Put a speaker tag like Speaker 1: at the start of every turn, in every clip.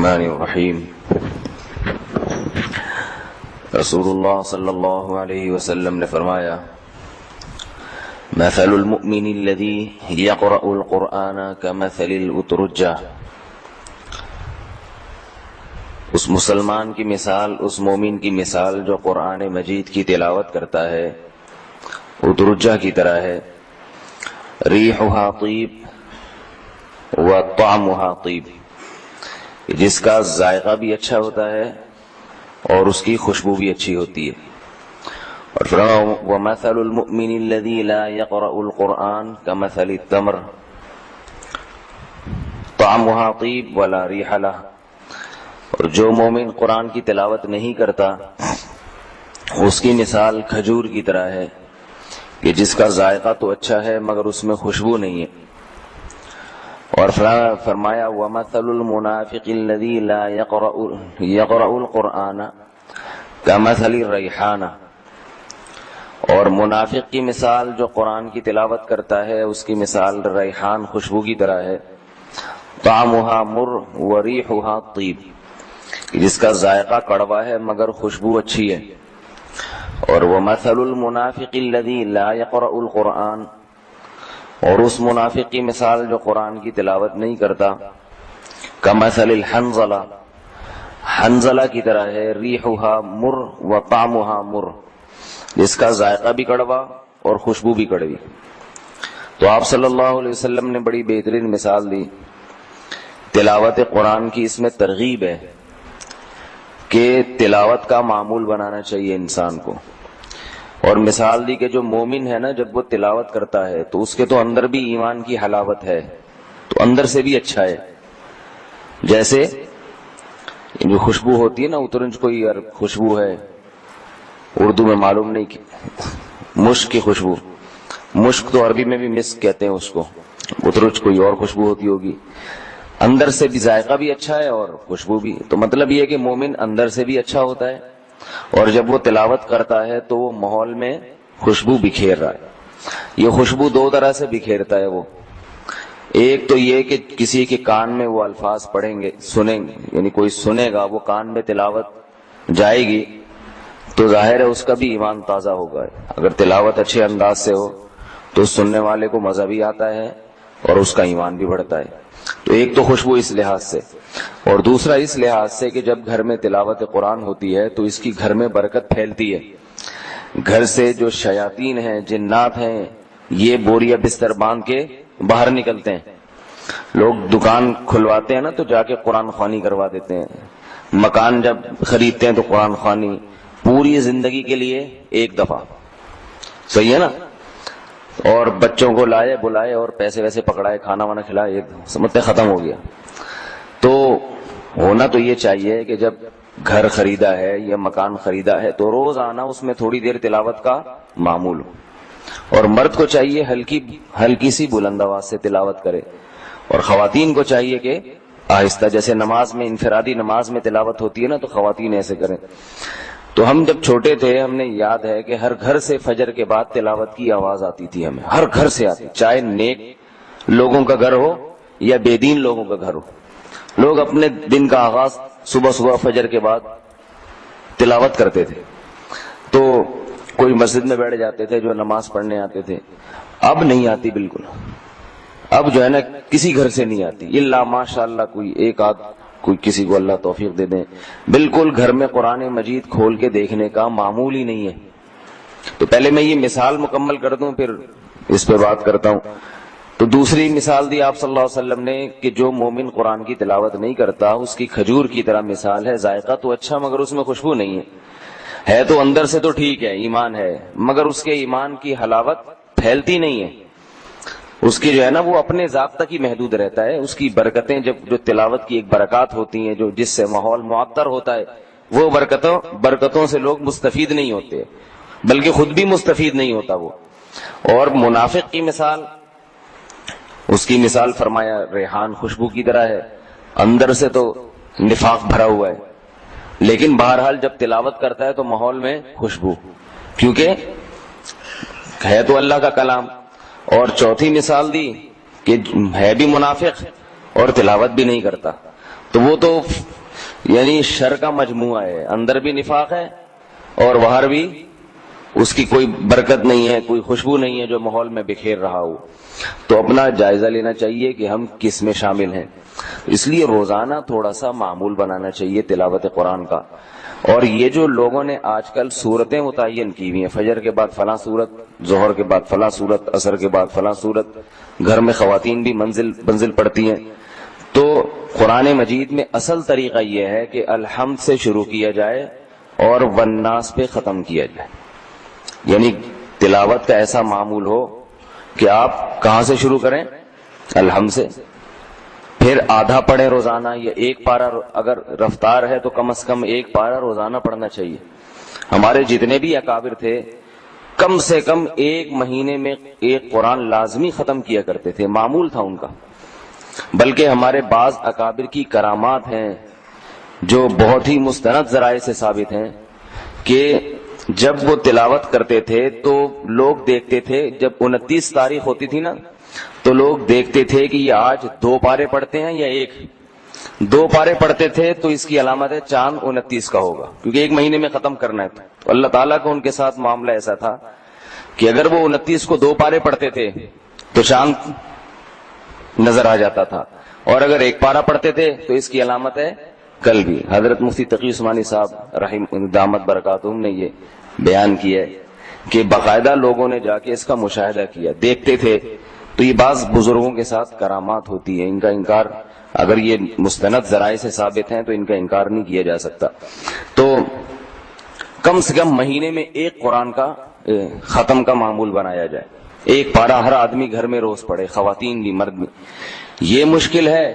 Speaker 1: الرحمن الرحیم رسول اللہ صلی اللہ علیہ وسلم نے فرمایا مثل المؤمن الذي يقرأ القرآن كمثل الأترجة، اس مسلمان کی مثال، اس مومن کی مثال جو قرآن مجید کی تلاوت کرتا ہے اترجہ کی طرح ہے، ریحها طیب وطعمها طیب، جس کا ذائقہ بھی اچھا ہوتا ہے اور اس کی خوشبو بھی اچھی ہوتی ہے۔ اور فرمایا وَمَثَلُ الْمُؤْمِنِ الَّذِي لَا يَقْرَأُ الْقُرْآنَ كَمَثَلِ التَّمْرِ طَعْمُهَا طِيبٌ وَلَا رِيحَ لَهَا، اور جو مومن قرآن کی تلاوت نہیں کرتا اس کی مثال کھجور کی طرح ہے کہ جس کا ذائقہ تو اچھا ہے مگر اس میں خوشبو نہیں ہے۔ اور فرمایا وَمَثَلُ الْمُنَافِقِ الَّذِي لَا يَقْرَأُ الْقُرْآنَ كَمَثَلِ الرَّيْحَانَةِ، اور منافق کی مثال جو قرآن کی تلاوت کرتا ہے اس کی مثال ریحان خوشبو کی طرح ہے، طعمها مر وریحها طیب، جس کا ذائقہ کڑوا ہے مگر خوشبو اچھی ہے۔ اور وَمَثَلُ الْمُنَافِقِ الَّذِي لَا يَقْرَأُ الْقُرْآنَ، اور اس منافق کی مثال جو قرآن کی تلاوت نہیں کرتا، کمثل الحنظلہ، حنظلہ کی طرح ہے، ریحها مر وطعمها مر، جس کا ذائقہ بھی کڑوا اور خوشبو بھی کڑوی۔ تو آپ صلی اللہ علیہ وسلم نے بڑی بہترین مثال دی۔ تلاوت قرآن کی اس میں ترغیب ہے کہ تلاوت کا معمول بنانا چاہیے انسان کو، اور مثال دی کہ جو مومن ہے نا جب وہ تلاوت کرتا ہے تو اس کے تو اندر بھی ایمان کی حلاوت ہے، تو اندر سے بھی اچھا ہے۔ جیسے جو خوشبو ہوتی ہے نا، اترنج کوئی یار خوشبو ہے، اردو میں معلوم نہیں کہ مشک کی خوشبو، مشک تو عربی میں بھی مسک کہتے ہیں اس کو، اترنج کوئی اور خوشبو ہوتی ہوگی، اندر سے بھی ذائقہ بھی اچھا ہے اور خوشبو بھی۔ تو مطلب یہ ہے کہ مومن اندر سے بھی اچھا ہوتا ہے، اور جب وہ تلاوت کرتا ہے تو وہ ماحول میں خوشبو بکھیر رہا ہے۔ یہ خوشبو دو طرح سے بکھیرتا ہے وہ، ایک تو یہ کہ کسی کے کان میں وہ الفاظ پڑھیں گے، سنیں گے، یعنی کوئی سنے گا، وہ کان میں تلاوت جائے گی تو ظاہر ہے اس کا بھی ایمان تازہ ہوگا۔ اگر تلاوت اچھے انداز سے ہو تو سننے والے کو مزہ بھی آتا ہے اور اس کا ایمان بھی بڑھتا ہے۔ تو ایک تو خوشبو اس لحاظ سے، اور دوسرا اس لحاظ سے کہ جب گھر میں تلاوت قرآن ہوتی ہے تو اس کی گھر میں برکت پھیلتی ہے، گھر سے جو شیاطین ہیں، جنات ہیں، یہ بوریا بستر باندھ کے باہر نکلتے ہیں۔ لوگ دکان کھلواتے ہیں نا تو جا کے قرآن خوانی کروا دیتے ہیں، مکان جب خریدتے ہیں تو قرآن خوانی، پوری زندگی کے لیے ایک دفعہ، صحیح ہے نا؟ اور بچوں کو لائے بلائے اور پیسے ویسے پکڑائے، کھانا وانا کھلائے، ایک سمجھتے ختم ہو گیا۔ تو ہونا تو یہ چاہیے کہ جب گھر خریدا ہے یا مکان خریدا ہے تو روز آنا اس میں تھوڑی دیر تلاوت کا معمول ہو، اور مرد کو چاہیے ہلکی سی بلند آواز سے تلاوت کرے، اور خواتین کو چاہیے کہ آہستہ، جیسے نماز میں انفرادی نماز میں تلاوت ہوتی ہے نا تو خواتین ایسے کریں۔ تو ہم جب چھوٹے تھے ہمیں یاد ہے کہ ہر گھر سے فجر کے بعد تلاوت کی آواز آتی تھی، ہمیں ہر گھر سے آتی، چاہے نیک لوگوں کا گھر ہو یا بے دین لوگوں کا گھر ہو، لوگ اپنے دن کا آغاز صبح فجر کے بعد تلاوت کرتے تھے۔ تو کوئی مسجد میں بیٹھ جاتے تھے جو نماز پڑھنے آتے تھے، اب نہیں آتی بالکل، اب جو ہے نا کسی گھر سے نہیں آتی، الا ماشاءاللہ کوئی ایک آدھ، کوئی کسی کو اللہ توفیق دے دیں، بالکل گھر میں قرآن مجید کھول کے دیکھنے کا معمول ہی نہیں ہے۔ تو پہلے میں یہ مثال مکمل کر دوں پھر اس پہ بات کرتا ہوں۔ تو دوسری مثال دی آپ صلی اللہ علیہ وسلم نے کہ جو مومن قرآن کی تلاوت نہیں کرتا اس کی کھجور کی طرح مثال ہے، ذائقہ تو اچھا مگر اس میں خوشبو نہیں ہے تو اندر سے تو ٹھیک ہے، ایمان ہے، مگر اس کے ایمان کی حلاوت پھیلتی نہیں ہے، اس کی جو ہے نا وہ اپنے ذات تک ہی محدود رہتا ہے۔ اس کی برکتیں جو تلاوت کی ایک برکات ہوتی ہیں، جو جس سے ماحول معطر ہوتا ہے، وہ برکتوں سے لوگ مستفید نہیں ہوتے، بلکہ خود بھی مستفید نہیں ہوتا وہ۔ اور منافق کی مثال، اس کی مثال فرمایا ریحان خوشبو کی طرح ہے، اندر سے تو نفاق بھرا ہوا ہے، لیکن بہرحال جب تلاوت کرتا ہے تو ماحول میں خوشبو، کیونکہ ہے تو اللہ کا کلام۔ اور چوتھی مثال دی کہ ہے بھی منافق اور تلاوت بھی نہیں کرتا، تو وہ تو یعنی شر کا مجموعہ ہے، اندر بھی نفاق ہے اور باہر بھی اس کی کوئی برکت نہیں ہے، کوئی خوشبو نہیں ہے جو ماحول میں بکھیر رہا ہو. تو اپنا جائزہ لینا چاہیے کہ ہم کس میں شامل ہیں. اس لیے روزانہ تھوڑا سا معمول بنانا چاہیے تلاوت قرآن کا. اور یہ جو لوگوں نے آج کل صورتیں متعین کی ہوئی ہیں، فجر کے بعد فلاں صورت، ظہر کے بعد فلاں صورت، عصر کے بعد فلاں صورت، گھر میں خواتین بھی منزل پڑھتی ہیں. تو قرآن مجید میں اصل طریقہ یہ ہے کہ الحمد سے شروع کیا جائے اور والناس پہ ختم کیا جائے. یعنی تلاوت کا ایسا معمول ہو کہ آپ کہاں سے شروع کریں؟ الحمد سے، پھر آدھا پڑھیں روزانہ، یا ایک پارہ اگر رفتار ہے تو کم از کم ایک پارہ روزانہ پڑھنا چاہیے. ہمارے جتنے بھی اکابر تھے کم سے کم ایک مہینے میں ایک قرآن لازمی ختم کیا کرتے تھے، معمول تھا ان کا. بلکہ ہمارے بعض اکابر کی کرامات ہیں جو بہت ہی مستند ذرائع سے ثابت ہیں کہ جب وہ تلاوت کرتے تھے تو لوگ دیکھتے تھے، جب 29 تاریخ ہوتی تھی نا تو لوگ دیکھتے تھے کہ یہ آج 2 پارے پڑھتے ہیں یا 1. 2 پارے پڑھتے تھے تو اس کی علامت ہے چاند 29 کا ہوگا، کیونکہ ایک مہینے میں ختم کرنا ہے. تو اللہ تعالیٰ کا ان کے ساتھ معاملہ ایسا تھا کہ اگر وہ 29 کو 2 پارے پڑھتے تھے تو چاند نظر آ جاتا تھا، اور اگر 1 پارہ پڑھتے تھے تو اس کی علامت ہے کل بھی. حضرت مفتی تقی عثمانی صاحب رحم دامت برکاتہم نے یہ بیان کیا ہے کہ باقاعدہ لوگوں نے جا کے اس کا مشاہدہ کیا، دیکھتے تھے. تو یہ بعض بزرگوں کے ساتھ کرامات ہوتی ہیں، ان کا انکار، اگر یہ مستند ذرائع سے ثابت ہیں تو ان کا انکار نہیں کیا جا سکتا. تو کم سے کم مہینے میں 1 قرآن کا ختم کا معمول بنایا جائے. 1 پارہ ہر آدمی گھر میں روز پڑھے، خواتین بھی مرد بھی. یہ مشکل ہے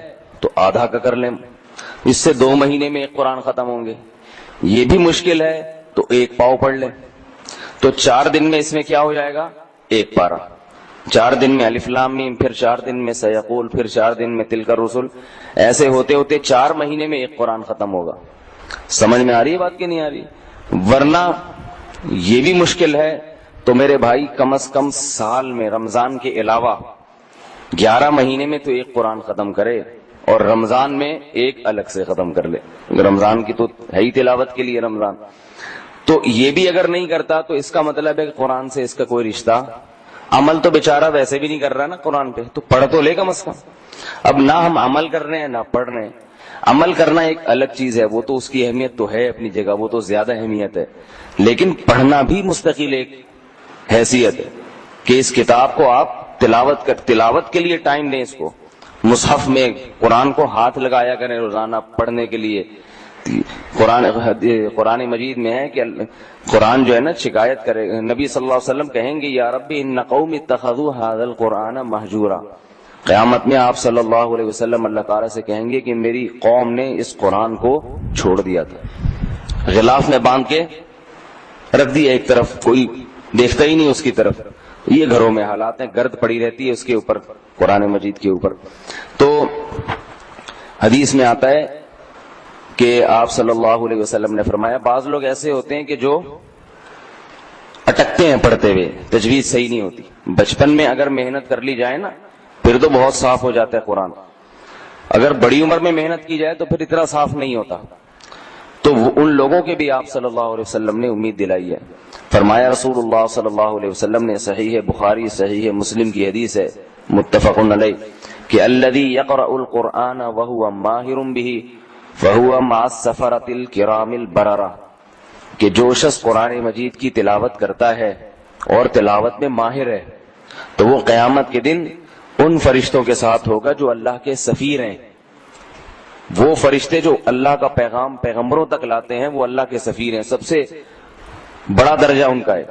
Speaker 1: تو آدھا کا کر لیں، اس سے 2 مہینے میں 1 قرآن ختم ہوں گے. یہ بھی مشکل ہے تو 1 پاؤ پڑھ لیں، تو 4 دن میں اس میں کیا ہو جائے گا؟ 1 پارہ. 4 دن میں الف لام میم، پھر 4 دن میں سیقول، پھر 4 دن میں تلک الرسل. ایسے ہوتے ہوتے 4 مہینے میں 1 قرآن ختم ہوگا. سمجھ میں آ رہی ہے بات کہ نہیں آ رہی؟ ورنہ یہ بھی مشکل ہے تو میرے بھائی کم از کم سال میں رمضان کے علاوہ 11 مہینے میں تو 1 قرآن ختم کرے، اور رمضان میں 1 الگ سے ختم کر لے. رمضان کی تو ہے ہی تلاوت کے لیے رمضان. تو یہ بھی اگر نہیں کرتا تو اس کا مطلب ہے کہ قرآن سے اس کا کوئی رشتہ، عمل تو بیچارہ ویسے بھی نہیں کر رہا نا قرآن پہ، تو پڑھ تو لے کم از کم. اب نہ ہم عمل کر رہے ہیں نہ پڑھ رہے ہیں. عمل کرنا ایک الگ چیز ہے، وہ تو اس کی اہمیت تو ہے اپنی جگہ، وہ تو زیادہ اہمیت ہے، لیکن پڑھنا بھی مستقل ایک حیثیت ہے کہ اس کتاب کو آپ تلاوت کے لیے ٹائم دیں. اس کو مصحف میں قرآن کو ہاتھ لگایا کریں روزانہ پڑھنے کے لیے. قرآن مجید میں ہے کہ قرآن جو ہے نا شکایت کرے، نبی صلی اللہ علیہ وسلم کہیں گے یا ربی ان قوم اتخذوا هذا القرآن مہجورا. قیامت میں آپ صلی اللہ علیہ وسلم اللہ تعالیٰ سے کہیں گے کہ میری قوم نے اس قرآن کو چھوڑ دیا تھا، غلاف میں باندھ کے رکھ دیا ایک طرف، کوئی دیکھتا ہی نہیں اس کی طرف. یہ گھروں میں حالات ہیں، گرد پڑی رہتی ہے اس کے اوپر، قرآن مجید کے اوپر. تو حدیث میں آتا ہے کہ آپ صلی اللہ علیہ وسلم نے فرمایا بعض لوگ ایسے ہوتے ہیں کہ جو اٹکتے ہیں پڑھتے ہوئے، تجویز صحیح نہیں ہوتی. بچپن میں اگر محنت کر لی جائے نا پھر تو بہت صاف ہو جاتا ہے قرآن. اگر بڑی عمر میں محنت کی جائے تو پھر اتنا صاف نہیں ہوتا. تو ان لوگوں کے بھی آپ صلی اللہ علیہ وسلم نے امید دلائی ہے. فرمایا رسول اللہ صلی اللہ علیہ وسلم نے، صحیح بخاری صحیح مسلم کی حدیث ہے متفق علیہ، کہ الذی یقرأ القرآن وهو ماہر به فهو مع السفرة الکرام البررہ، کہ جو شخص قرآن مجید کی تلاوت کرتا ہے اور تلاوت میں ماہر ہے تو وہ قیامت کے دن ان فرشتوں کے ساتھ ہوگا جو اللہ کے سفیر ہیں. وہ فرشتے جو اللہ کا پیغام پیغمبروں تک لاتے ہیں وہ اللہ کے سفیر ہیں، سب سے بڑا درجہ ان کا ہے.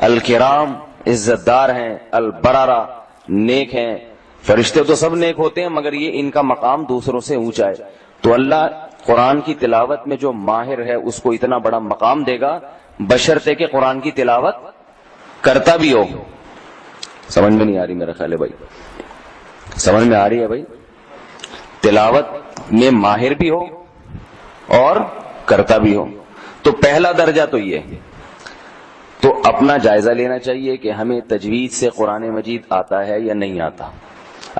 Speaker 1: الکرام عزت دار ہیں، البررہ نیک ہیں. فرشتے تو سب نیک ہوتے ہیں مگر یہ ان کا مقام دوسروں سے اونچا ہے. تو اللہ قرآن کی تلاوت میں جو ماہر ہے اس کو اتنا بڑا مقام دے گا، بشرطے کہ قرآن کی تلاوت کرتا بھی ہو. سمجھ میں نہیں آ رہی میرا خیال ہے بھائی؟ سمجھ میں آ رہی ہے بھائی؟ تلاوت میں ماہر بھی ہو اور کرتا بھی ہو. تو پہلا درجہ تو یہ. تو اپنا جائزہ لینا چاہیے کہ ہمیں تجوید سے قرآن مجید آتا ہے یا نہیں آتا.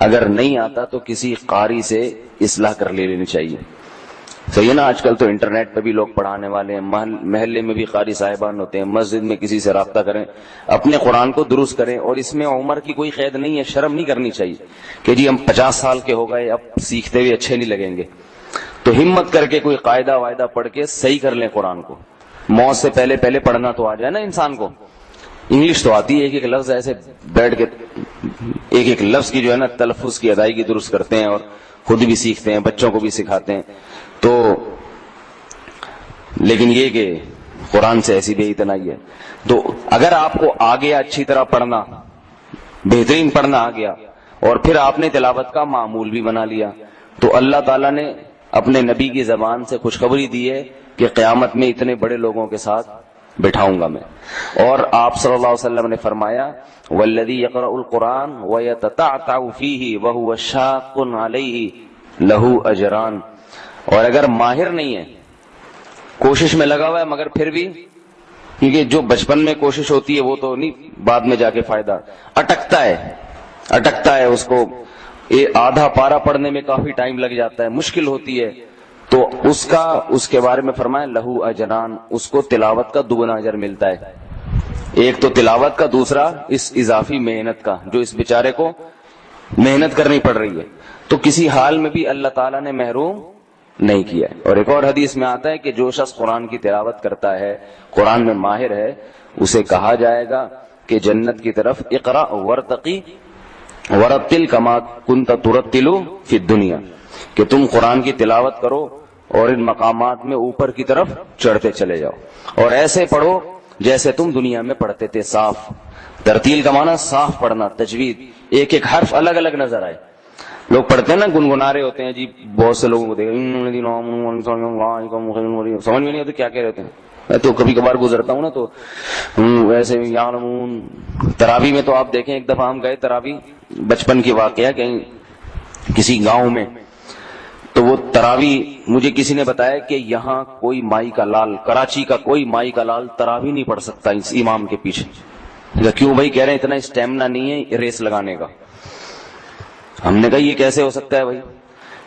Speaker 1: اگر نہیں آتا تو کسی قاری سے اصلاح کر لینی چاہیے. صحیح ہے نا. آج کل تو انٹرنیٹ پہ بھی لوگ پڑھانے والے ہیں, محلے میں بھی قاری صاحبان ہوتے ہیں, مسجد میں کسی سے رابطہ کریں, اپنے قرآن کو درست کریں. اور اس میں عمر کی کوئی قید نہیں ہے, شرم نہیں کرنی چاہیے کہ جی ہم 50 سال کے ہو گئے اب سیکھتے ہوئے اچھے نہیں لگیں گے. تو ہمت کر کے کوئی قاعدہ وائدہ پڑھ کے صحیح کر لیں قرآن کو. موت سے پہلے پڑھنا تو آ جائے نا انسان کو. انگلش تو آتی ہے, ایک ایک لفظ ایسے بیٹھ کے ایک ایک لفظ کی جو ہے نا تلفظ کی ادائیگی درست کرتے ہیں, اور خود بھی سیکھتے ہیں, بچوں کو بھی سکھاتے ہیں. تو لیکن یہ کہ قرآن سے ایسی بے اتنائی ہے. تو اگر آپ کو آ گیا اچھی طرح پڑھنا, بہترین پڑھنا آ گیا, اور پھر آپ نے تلاوت کا معمول بھی بنا لیا, تو اللہ تعالیٰ نے اپنے نبی کی زبان سے خوشخبری دی ہے کہ قیامت میں اتنے بڑے لوگوں کے ساتھ بٹھاؤں گا میں. اور آپ صلی اللہ علیہ وسلم نے فرمایا والذی یقرأ القرآن ویتتعتع فیہ وہو شاق علیہ لہ اجران. اور اگر ماہر نہیں ہے, کوشش میں لگا ہوا ہے مگر پھر بھی, کیونکہ جو بچپن میں کوشش ہوتی ہے وہ تو نہیں بعد میں جا کے فائدہ, اٹکتا ہے اس کو آدھا پارا پڑھنے میں کافی ٹائم لگ جاتا ہے, مشکل ہوتی ہے, تو اس کے بارے میں فرمایا لہو اجران, اس کو تلاوت کا دگنا اجر ملتا ہے. ایک تو تلاوت کا, دوسرا اس اضافی محنت کا جو اس بیچارے کو محنت کرنی پڑ رہی ہے. تو کسی حال میں بھی اللہ تعالیٰ نے محروم نہیں کیا ہے. اور ایک اور حدیث میں آتا ہے کہ جو شخص قرآن کی تلاوت کرتا ہے, قرآن میں ماہر ہے, اسے کہا جائے گا کہ جنت کی طرف اقرا ورتقی ورتل کما کنت ترتل فی الدنیا, کہ تم قرآن کی تلاوت کرو اور ان مقامات میں اوپر کی طرف چڑھتے چلے جاؤ, اور ایسے پڑھو جیسے تم دنیا میں پڑھتے تھے. صاف ترتیل کا معنی صاف پڑھنا, تجوید, ایک ایک حرف الگ الگ نظر آئے. لوگ پڑھتے ہیں نا گنگنا رہے ہوتے ہیں جی, بہت سے لوگوں کو دیکھا سمجھ میں نہیں آتا کیا کہہ رہے ہیں. میں تو کبھی کبھار گزرتا ہوں نا تو ویسے یعلمون. تراوی میں تو آپ دیکھیں, ایک دفعہ ہم گئے تراوی, بچپن کی واقعہ, کہیں کسی گاؤں میں, تو وہ تراوی مجھے کسی نے بتایا کہ یہاں کوئی مائی کا لال, کراچی کا کوئی مائی کا لال تراوی نہیں پڑھ سکتا اس امام کے پیچھے. کیوں بھائی؟ کہہ رہے ہیں اتنا اسٹیمنا نہیں ہے ریس لگانے کا. ہم نے کہا یہ کیسے ہو سکتا ہے بھائی؟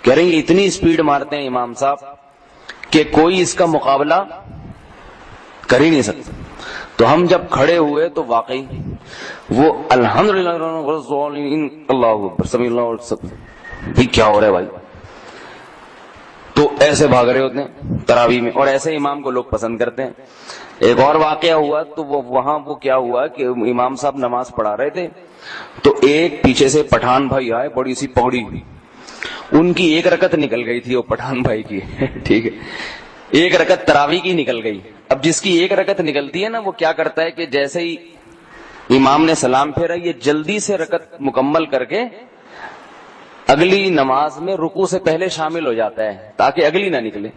Speaker 1: کہہ رہے ہیں اتنی اسپیڈ مارتے ہیں امام صاحب کہ کوئی اس کا مقابلہ کر ہی نہیں سکتا. تو ہم جب کھڑے ہوئے تو واقعی وہ الحمدللہ اللہ اکبر سمیع اللہ, بھائی کیا ہو رہا ہے بھائی؟ تو ایسے بھاگ رہے ہوتے ہیں تراویح میں, اور ایسے امام کو لوگ پسند کرتے ہیں. ایک اور واقعہ ہوا تو وہاں کیا ہوا کہ امام صاحب نماز پڑھا رہے تھے, تو ایک پیچھے سے پٹھان بھائی آئے, بڑی سی پگڑی, ان کی ایک رکعت نکل گئی تھی, وہ پٹھان بھائی کی ٹھیک ہے, ایک رکعت تراویح کی نکل گئی. اب جس کی ایک رکعت نکلتی ہے نا, وہ کیا کرتا ہے کہ جیسے ہی امام نے سلام پھیرا, یہ جلدی سے رکعت مکمل کر کے اگلی نماز میں رکوع سے پہلے شامل ہو جاتا ہے تاکہ اگلی نہ نکلے.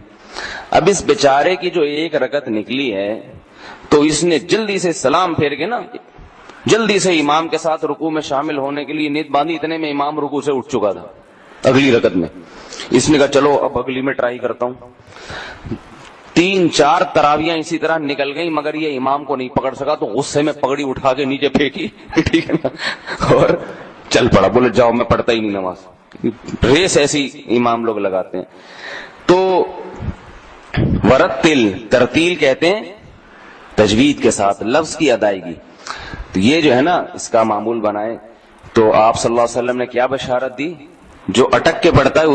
Speaker 1: اب اس بیچارے کی جو ایک رکعت نکلی ہے, تو اس نے جلدی سے سلام پھیر کے نا جلدی سے امام کے ساتھ رکوع میں شامل ہونے کے لیے نیت باندھی, اتنے میں امام رکوع سے اٹھ چکا تھا اگلی رکعت میں. اس نے کہا چلو اب اگلی میں ٹرائی کرتا ہوں. 3-4 تراویاں اسی طرح نکل گئی, مگر یہ امام کو نہیں پکڑ سکا, تو غصے میں پگڑی اٹھا کے نیچے پھینکی ٹھیک ہے نا, اور چل پڑا, بولے جاؤ میں پڑھتا ہی نہیں نماز. ریس ایسی امام لوگ لگاتے ہیں. تو ورتل, ترتیل کہتے ہیں تجوید کے ساتھ لفظ کی ادائیگی. تو یہ جو ہے نا اس کا معمول بنائے. تو آپ صلی اللہ علیہ وسلم نے کیا بشارت دی؟ جو اٹک کے پڑھتا ہے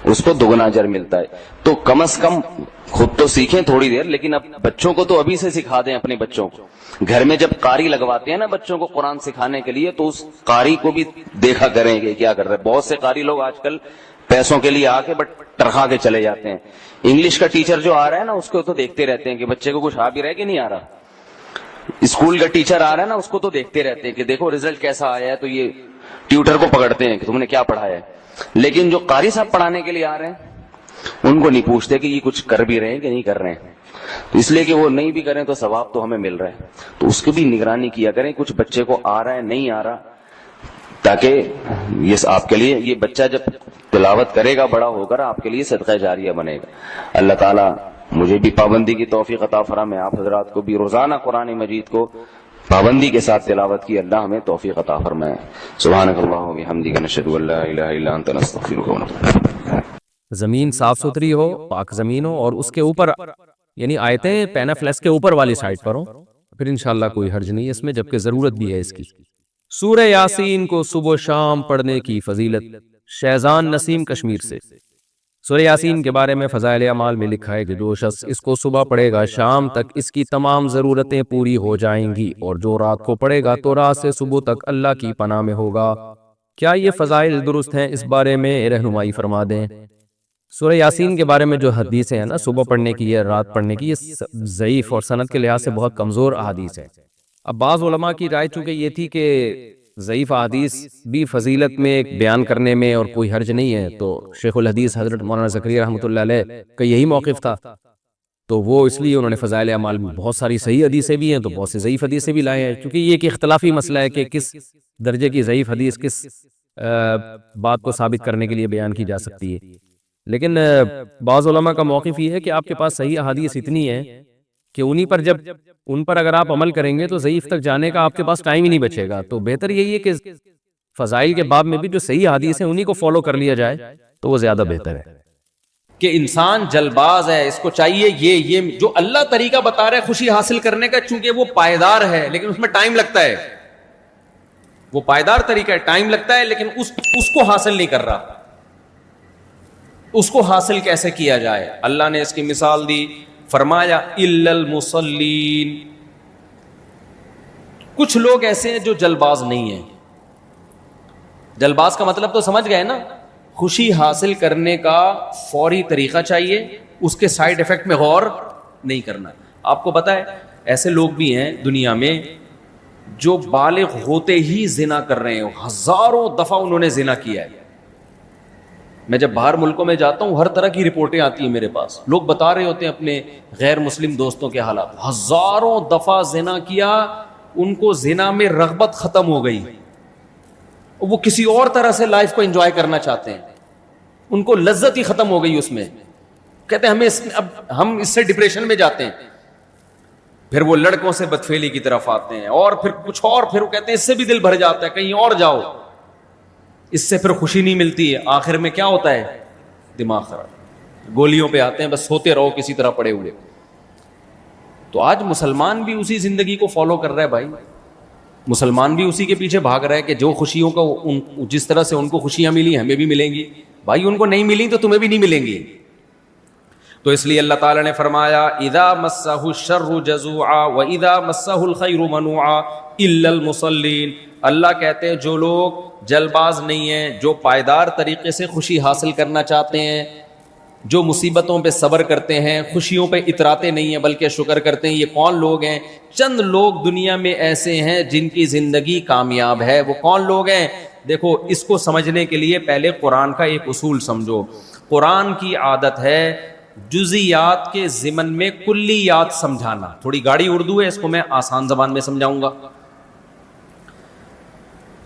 Speaker 1: اس کو دگنا اجر ملتا ہے. تو کم از کم خود تو سیکھیں تھوڑی دیر, لیکن اب بچوں کو تو ابھی سے سکھا دیں. اپنے بچوں کو گھر میں جب قاری لگواتے ہیں نا بچوں کو قرآن سکھانے کے لیے, تو اس قاری کو بھی دیکھا کریں کہ کیا کر رہے ہیں. بہت سے قاری لوگ آج کل پیسوں کے لیے آ کے بٹ ٹرخا کے چلے جاتے ہیں. انگلش کا ٹیچر جو آ رہا ہے نا, اس کو تو دیکھتے رہتے ہیں کہ بچے کو کچھ آ بھی رہا ہے کہ نہیں آ رہا. اسکول کا ٹیچر آ رہا ہے نا, اس کو تو دیکھتے رہتے ہیں کہ دیکھو رزلٹ کیسا آیا ہے, تو یہ ٹیوٹر کو پکڑتے ہیں کہ تم نے کیا پڑھایا ہے. لیکن جو قاری صاحب پڑھانے کے لیے آ رہے ہیں, ان کو نہیں پوچھتے کہ یہ کچھ کر بھی رہے ہیں کہ نہیں کر رہے ہیں. تو اس لیے کہ وہ نہیں بھی کریں تو ثواب تو ہمیں مل رہا ہے. تو اس کی بھی نگرانی کیا کریں, کچھ بچے کو آ رہا ہے نہیں آ رہا, تاکہ یہ آپ کے لیے, یہ بچہ جب تلاوت کرے گا بڑا ہو کر آپ کے لیے صدقہ جاریہ بنے گا. اللہ تعالیٰ مجھے بھی پابندی کی توفیق عطا فرمائے, آپ حضرات کو بھی روزانہ قرآن مجید کو پابندی کے ساتھ تلاوت کی اللہ ہمیں توفیق عطا فرمائے. سبحانک اللہم و بحمدک نشہد ان لا الہ الا انت نستغفرک و نتوب الیک.
Speaker 2: زمین صاف ستھری ہو، پاک زمین ہو، اور اس کے اوپر یعنی آیتیں پینافلیکس کے اوپر والی سائڈ پر ہوں، پھر انشاءاللہ کوئی حرج نہیں ہے اس میں، جبکہ ضرورت بھی ہے اس کی۔ سورہ یاسین کو صبح و شام پڑھنے کی فضیلت، شیزان نسیم کشمیر سے۔ سورہ یاسین کے بارے میں فضائل اعمال میں لکھا ہے کہ جو شخص اس کو صبح پڑھے گا شام تک اس کی تمام ضرورتیں پوری ہو جائیں گی، اور جو رات کو پڑھے گا تو رات سے صبح تک اللہ کی پناہ میں ہوگا۔ کیا یہ فضائل درست ہیں؟ اس بارے میں رہنمائی فرما دیں۔ سورہ یاسین کے بارے میں جو حدیثیں ہیں نا صبح پڑھنے کی یا رات پڑھنے کی، یہ ضعیف اور سند کے لحاظ سے بہت کمزور احادیث ہیں۔ اب بعض علماء کی رائے چونکہ یہ تھی کہ ضعیف احادیث بھی فضیلت میں بیان کرنے میں اور کوئی حرج نہیں ہے، تو شیخ الحدیث حضرت مولانا زکریا رحمۃ اللہ علیہ کا یہی موقف تھا، تو وہ اس لیے انہوں نے فضائل اعمال میں بہت ساری صحیح حدیثیں بھی ہیں تو بہت سی ضعیف حدیثیں بھی لائے ہیں، کیونکہ یہ ایک اختلافی مسئلہ ہے کہ کس درجے کی ضعیف حدیث کس بات کو ثابت کرنے کے لیے بیان کی جا سکتی ہے۔ لیکن بعض علماء کا موقف یہ ہے کہ آپ کے پاس صحیح احادیث اتنی ہیں کہ ان پر اگر آپ عمل کریں گے تو ضعیف تک جانے کا آپ کے پاس ٹائم ہی نہیں بچے گا، تو بہتر یہی ہے کہ فضائل کے باب میں بھی جو صحیح حدیث ہیں انہی کو فالو کر لیا جائے تو وہ زیادہ بہتر ہے۔
Speaker 3: کہ انسان جلباز ہے، اس کو چاہیے یہ جو اللہ طریقہ بتا رہا ہے خوشی حاصل کرنے کا، چونکہ وہ پائیدار ہے لیکن اس میں ٹائم لگتا ہے، وہ پائیدار طریقہ ہے، ٹائم لگتا ہے، لیکن اس کو حاصل نہیں کر رہا۔ اس کو حاصل کیسے کیا جائے؟ اللہ نے اس کی مثال دی، فرمایا الا المصلین، کچھ لوگ ایسے ہیں جو جلباز نہیں ہیں۔ جلباز کا مطلب تو سمجھ گئے نا، خوشی حاصل کرنے کا فوری طریقہ چاہیے، اس کے سائیڈ ایفیکٹ میں غور نہیں کرنا۔ آپ کو پتا ہے ایسے لوگ بھی ہیں دنیا میں جو بالغ ہوتے ہی زنا کر رہے ہیں، ہزاروں دفعہ انہوں نے زنا کیا ہے۔ میں جب باہر ملکوں میں جاتا ہوں ہر طرح کی رپورٹیں آتی ہیں میرے پاس، لوگ بتا رہے ہوتے ہیں اپنے غیر مسلم دوستوں کے حالات، ہزاروں دفعہ زنا کیا، ان کو زنا میں رغبت ختم ہو گئی، وہ کسی اور طرح سے لائف کو انجوائے کرنا چاہتے ہیں، ان کو لذت ہی ختم ہو گئی اس میں، کہتے ہیں اب ہم اس سے ڈپریشن میں جاتے ہیں۔ پھر وہ لڑکوں سے بدفعلی کی طرف آتے ہیں، اور پھر کچھ اور، پھر وہ کہتے ہیں اس سے بھی دل بھر جاتا ہے، کہیں اور جاؤ، اس سے پھر خوشی نہیں ملتی ہے، آخر میں کیا ہوتا ہے؟ دماغ خراب، گولیوں پہ آتے ہیں، بس سوتے رہو کسی طرح پڑے ہوئے۔ تو آج مسلمان بھی اسی زندگی کو فالو کر رہا ہے بھائی، مسلمان بھی اسی کے پیچھے بھاگ رہا ہے کہ جو خوشیوں کا جس طرح سے ان کو خوشیاں ملی ہمیں بھی ملیں گی، بھائی ان کو نہیں ملی تو تمہیں بھی نہیں ملیں گی۔ تو اس لیے اللہ تعالیٰ نے فرمایا اذا مسہ الشر جزوعا واذا مسہ الخیر منوعا الا المصلین، اللہ کہتے ہیں جو لوگ جلباز نہیں ہیں، جو پائیدار طریقے سے خوشی حاصل کرنا چاہتے ہیں، جو مصیبتوں پہ صبر کرتے ہیں، خوشیوں پہ اتراتے نہیں ہیں بلکہ شکر کرتے ہیں، یہ کون لوگ ہیں؟ چند لوگ دنیا میں ایسے ہیں جن کی زندگی کامیاب ہے۔ وہ کون لوگ ہیں؟ دیکھو اس کو سمجھنے کے لیے پہلے قرآن کا ایک اصول سمجھو۔ قرآن کی عادت ہے جزیات کے ضمن میں کلیات سمجھانا۔ تھوڑی گاڑی اردو ہے، اس کو میں آسان زبان میں سمجھاؤں گا۔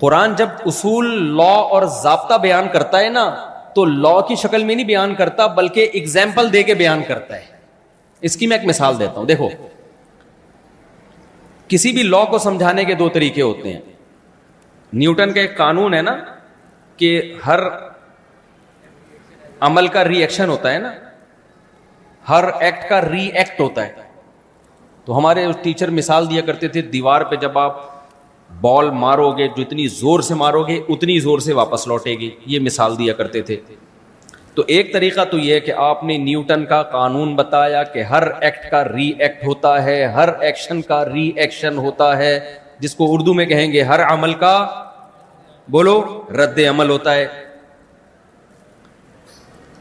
Speaker 3: قرآن جب اصول، لا اور ضابطہ بیان کرتا ہے نا تو لا کی شکل میں نہیں بیان کرتا بلکہ اگزامپل دے کے بیان کرتا ہے۔ اس کی میں ایک مثال دیتا ہوں، دیکھو کسی بھی لا کو سمجھانے کے دو طریقے ہوتے ہیں۔ نیوٹن کا ایک قانون ہے نا کہ ہر عمل کا ری ایکشن ہوتا ہے نا، ہر ایکٹ کا ری ایکٹ ہوتا ہے۔ تو ہمارے ٹیچر مثال دیا کرتے تھے، دیوار پہ جب آپ بال مارو گے جتنی زور سے مارو گے اتنی زور سے واپس لوٹے گی، یہ مثال دیا کرتے تھے۔ تو ایک طریقہ تو یہ ہے کہ آپ نے نیوٹن کا قانون بتایا کہ ہر ایکٹ کا ری ایکٹ ہوتا ہے، ہر ایکشن کا ری ایکشن ہوتا ہے، جس کو اردو میں کہیں گے ہر عمل کا بولو رد عمل ہوتا ہے۔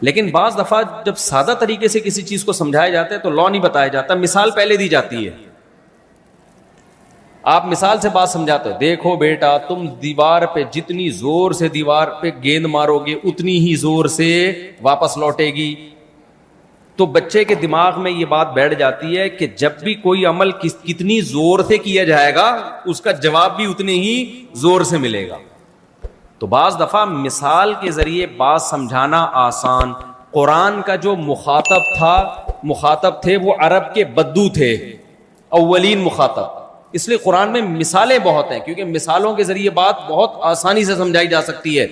Speaker 3: لیکن بعض دفعہ جب سادہ طریقے سے کسی چیز کو سمجھایا جاتا ہے تو لا نہیں بتایا جاتا، مثال پہلے دی جاتی ہے۔ آپ مثال سے بات سمجھاتے ہو، دیکھو بیٹا تم دیوار پہ جتنی زور سے دیوار پہ گیند مارو گے اتنی ہی زور سے واپس لوٹے گی۔ تو بچے کے دماغ میں یہ بات بیٹھ جاتی ہے کہ جب بھی کوئی عمل کتنی زور سے کیا جائے گا اس کا جواب بھی اتنے ہی زور سے ملے گا۔ تو بعض دفعہ مثال کے ذریعے بات سمجھانا آسان۔ قرآن کا جو مخاطب تھے وہ عرب کے بدو تھے، اولین مخاطب، اس لیے قرآن میں مثالیں بہت ہیں کیونکہ مثالوں کے ذریعے بات بہت آسانی سے سمجھائی جا سکتی ہے۔